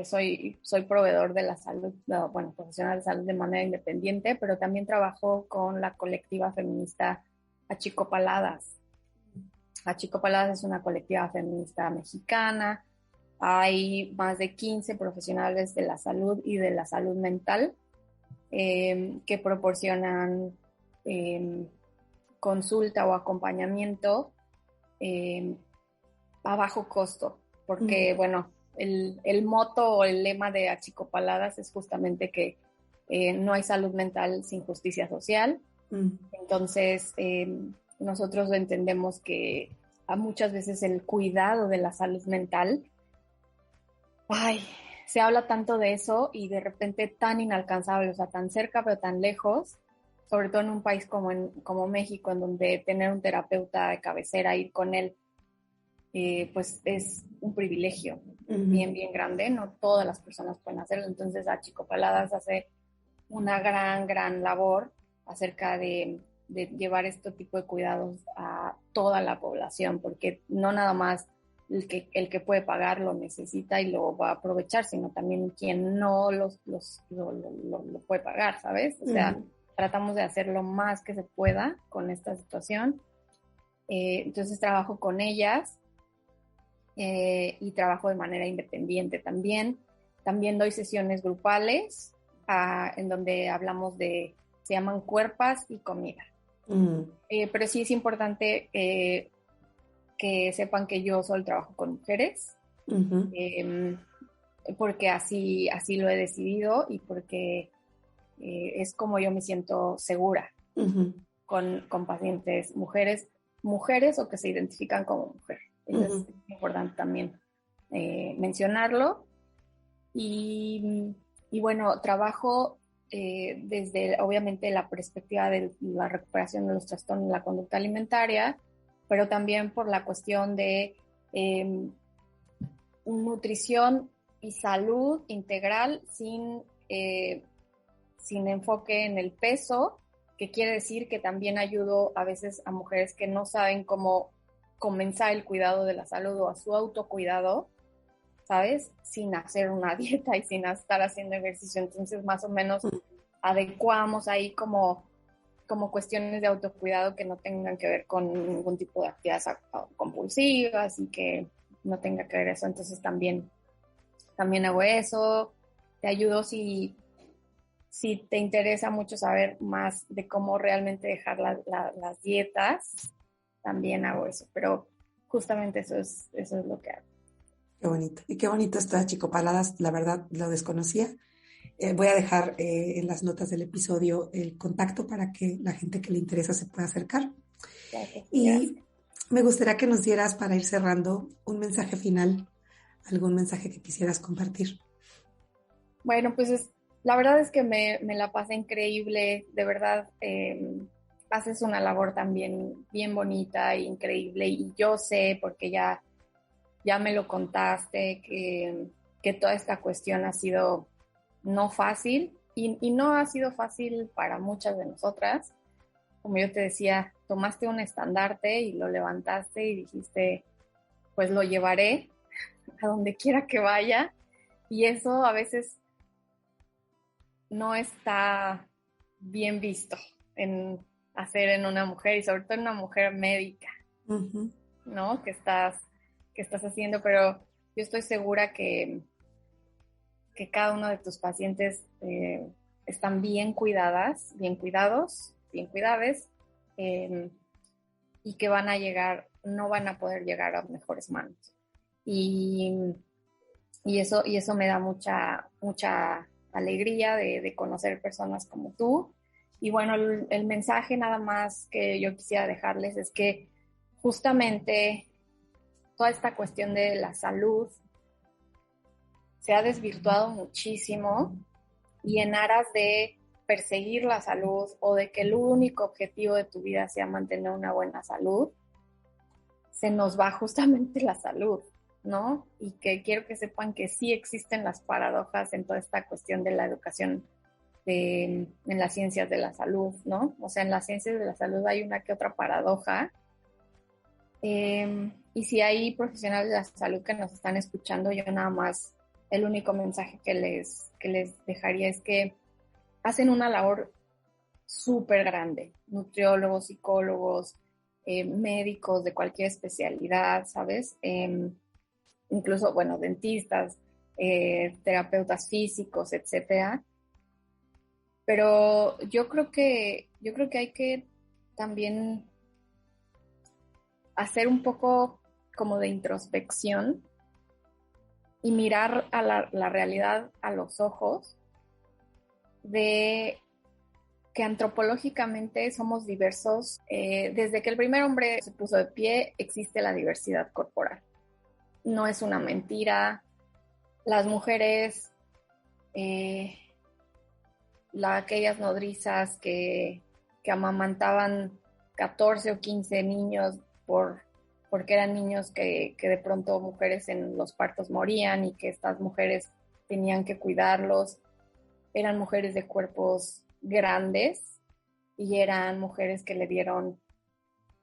Soy proveedor de la salud, no, bueno, profesional de salud de manera independiente, pero también trabajo con la colectiva feminista Achicopaladas. Achicopaladas es una colectiva feminista mexicana. Hay más de 15 profesionales de la salud y de la salud mental que proporcionan eh, consulta o acompañamiento eh, a bajo costo, porque, bueno, el moto o el lema de Achicopaladas es justamente que no hay salud mental sin justicia social. Entonces, nosotros entendemos que a muchas veces el cuidado de la salud mental, ay, se habla tanto de eso y de repente tan inalcanzable, o sea, tan cerca pero tan lejos, sobre todo en un país como México, en donde tener un terapeuta de cabecera, ir con él, pues es un privilegio bien, bien grande, no todas las personas pueden hacerlo, entonces Achicopaladas hace una gran labor acerca de llevar este tipo de cuidados a toda la población, porque no nada más el que puede pagar lo necesita y lo va a aprovechar, sino también quien no lo puede pagar, ¿sabes? O sea, tratamos de hacer lo más que se pueda con esta situación. Entonces trabajo con ellas y trabajo de manera independiente también. También doy sesiones grupales en donde hablamos se llaman cuerpas y comida. Pero sí es importante que sepan que yo solo trabajo con mujeres, porque así lo he decidido y porque es como yo me siento segura con pacientes mujeres o que se identifican como mujer. Eso es importante también mencionarlo. Y bueno, trabajo desde obviamente la perspectiva de la recuperación de los trastornos de la conducta alimentaria, pero también por la cuestión de nutrición y salud integral sin enfoque en el peso, que quiere decir que también ayudo a veces a mujeres que no saben cómo comenzar el cuidado de la salud o a su autocuidado, ¿sabes? Sin hacer una dieta y sin estar haciendo ejercicio. Entonces, más o menos adecuamos ahí como cuestiones de autocuidado que no tengan que ver con ningún tipo de actividades compulsivas y que no tenga que ver eso. Entonces, también hago eso. Te ayudo si te interesa mucho saber más de cómo realmente dejar las dietas, también hago eso. Pero justamente eso es lo que hago. Qué bonito. Y qué bonito está Achicopaladas, la verdad lo desconocía. Voy a dejar en las notas del episodio el contacto para que la gente que le interesa se pueda acercar. Gracias. Y me gustaría que nos dieras, para ir cerrando, un mensaje final, algún mensaje que quisieras compartir. Bueno, pues la verdad es que me la pasé increíble, de verdad. Haces una labor también bien bonita e increíble y yo sé, porque ya me lo contaste, que toda esta cuestión ha sido no fácil y no ha sido fácil para muchas de nosotras. Como yo te decía, tomaste un estandarte y lo levantaste y dijiste, pues lo llevaré a donde quiera que vaya, y eso a veces no está bien visto en hacer en una mujer y sobre todo en una mujer médica, Ujú. ¿no? Que estás haciendo, pero yo estoy segura que cada uno de tus pacientes están bien cuidadas, bien cuidados, bien cuidades, eh, y que van a llegar, no van a poder llegar a mejores manos. Y, y eso me da mucha alegría de conocer personas como tú. Y bueno, el mensaje nada más que yo quisiera dejarles es que justamente toda esta cuestión de la salud se ha desvirtuado muchísimo y en aras de perseguir la salud o de que el único objetivo de tu vida sea mantener una buena salud, se nos va justamente la salud, ¿no? Y que quiero que sepan que sí existen las paradojas en toda esta cuestión de la educación en las ciencias de la salud, ¿no? O sea, en las ciencias de la salud hay una que otra paradoja. Y si hay profesionales de la salud que nos están escuchando, yo nada más, el único mensaje que les dejaría es que hacen una labor súper grande, nutriólogos, psicólogos, médicos de cualquier especialidad, ¿sabes? Incluso, bueno, dentistas, terapeutas físicos, etcétera. Pero yo creo que hay que también hacer un poco como de introspección y mirar a la realidad a los ojos de que antropológicamente somos diversos. Desde que el primer hombre se puso de pie, existe la diversidad corporal. No es una mentira. Las mujeres, aquellas nodrizas que amamantaban 14 o 15 niños porque eran niños que de pronto mujeres en los partos morían y que estas mujeres tenían que cuidarlos, eran mujeres de cuerpos grandes y eran mujeres que le dieron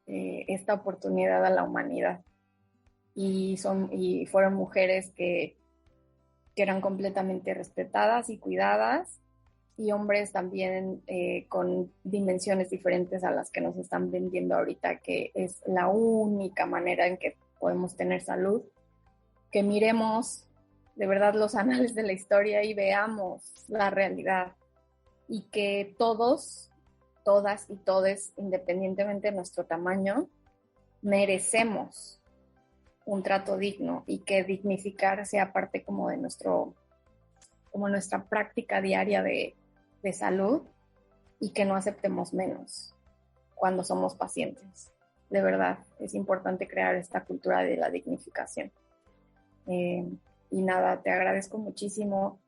esta oportunidad a la humanidad y fueron mujeres que eran completamente respetadas y cuidadas, y hombres también con dimensiones diferentes a las que nos están vendiendo ahorita, que es la única manera en que podemos tener salud. Que miremos de verdad los anales de la historia y veamos la realidad, y que todos, todas y todes, independientemente de nuestro tamaño, merecemos un trato digno, y que dignificar sea parte como de nuestra práctica diaria de salud, y que no aceptemos menos cuando somos pacientes. De verdad, es importante crear esta cultura de la dignificación. Y nada, te agradezco muchísimo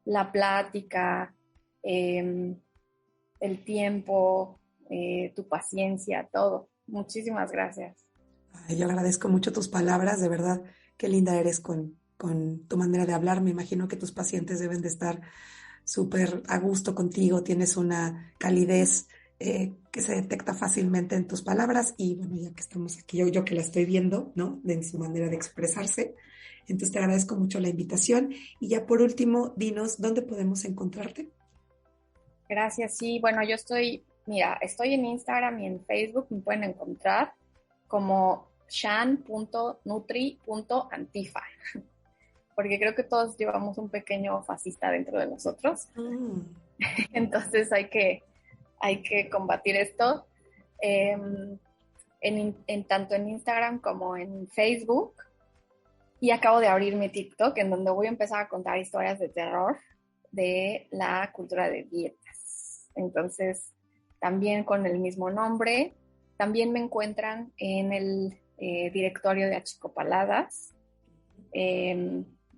la plática, el tiempo, tu paciencia, todo. Muchísimas gracias. Ay, yo agradezco mucho tus palabras, de verdad, qué linda eres con tu manera de hablar. Me imagino que tus pacientes deben de estar súper a gusto contigo, tienes una calidez que se detecta fácilmente en tus palabras y bueno, ya que estamos aquí, yo que la estoy viendo, ¿no? De su manera de expresarse. Entonces te agradezco mucho la invitación y ya por último, dinos, ¿dónde podemos encontrarte? Gracias, sí, bueno, estoy en Instagram y en Facebook, me pueden encontrar como shan.nutri.antifa, porque creo que todos llevamos un pequeño fascista dentro de nosotros. Entonces hay que combatir esto, tanto en Instagram como en Facebook. Y acabo de abrir mi TikTok, en donde voy a empezar a contar historias de terror de la cultura de dietas. Entonces, también con el mismo nombre. También me encuentran en el directorio de Achicopaladas.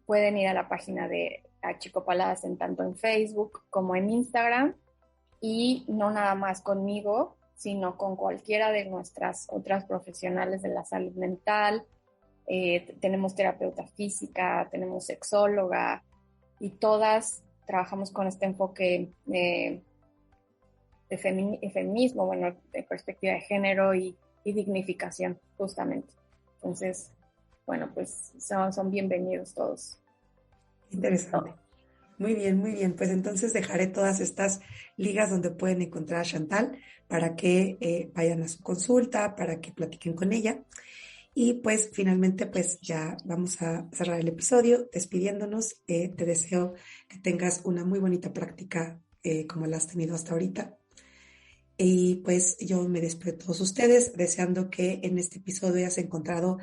Pueden ir a la página de Achicopaladas tanto en Facebook como en Instagram, y no nada más conmigo, sino con cualquiera de nuestras otras profesionales de la salud mental. Tenemos terapeuta física, tenemos sexóloga, y todas trabajamos con este enfoque de feminismo, bueno, de perspectiva de género y dignificación, justamente. Entonces, bueno, pues son bienvenidos todos. Interesante. Muy bien, muy bien. Pues entonces dejaré todas estas ligas donde pueden encontrar a Chantal para que vayan a su consulta, para que platiquen con ella. Y pues finalmente pues ya vamos a cerrar el episodio despidiéndonos. Te deseo que tengas una muy bonita práctica como la has tenido hasta ahorita. Y pues yo me despido de todos ustedes deseando que en este episodio hayas encontrado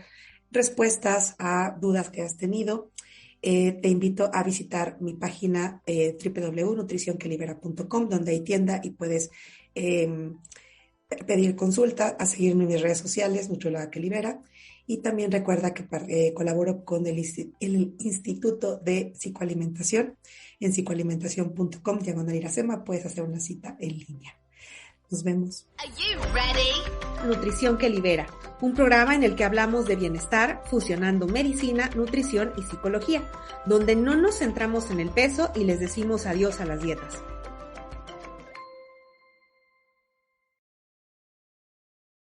respuestas a dudas que has tenido. Te invito a visitar mi página www.nutricionquelibera.com, donde hay tienda y puedes pedir consulta, a seguirme en mis redes sociales, Nutrióloga que Libera. Y también recuerda que colaboro con el Instituto de Psicoalimentación. En psicoalimentación.com/Iracema puedes hacer una cita en línea. Nos vemos. Nutrición que Libera, un programa en el que hablamos de bienestar fusionando medicina, nutrición y psicología, donde no nos centramos en el peso y les decimos adiós a las dietas.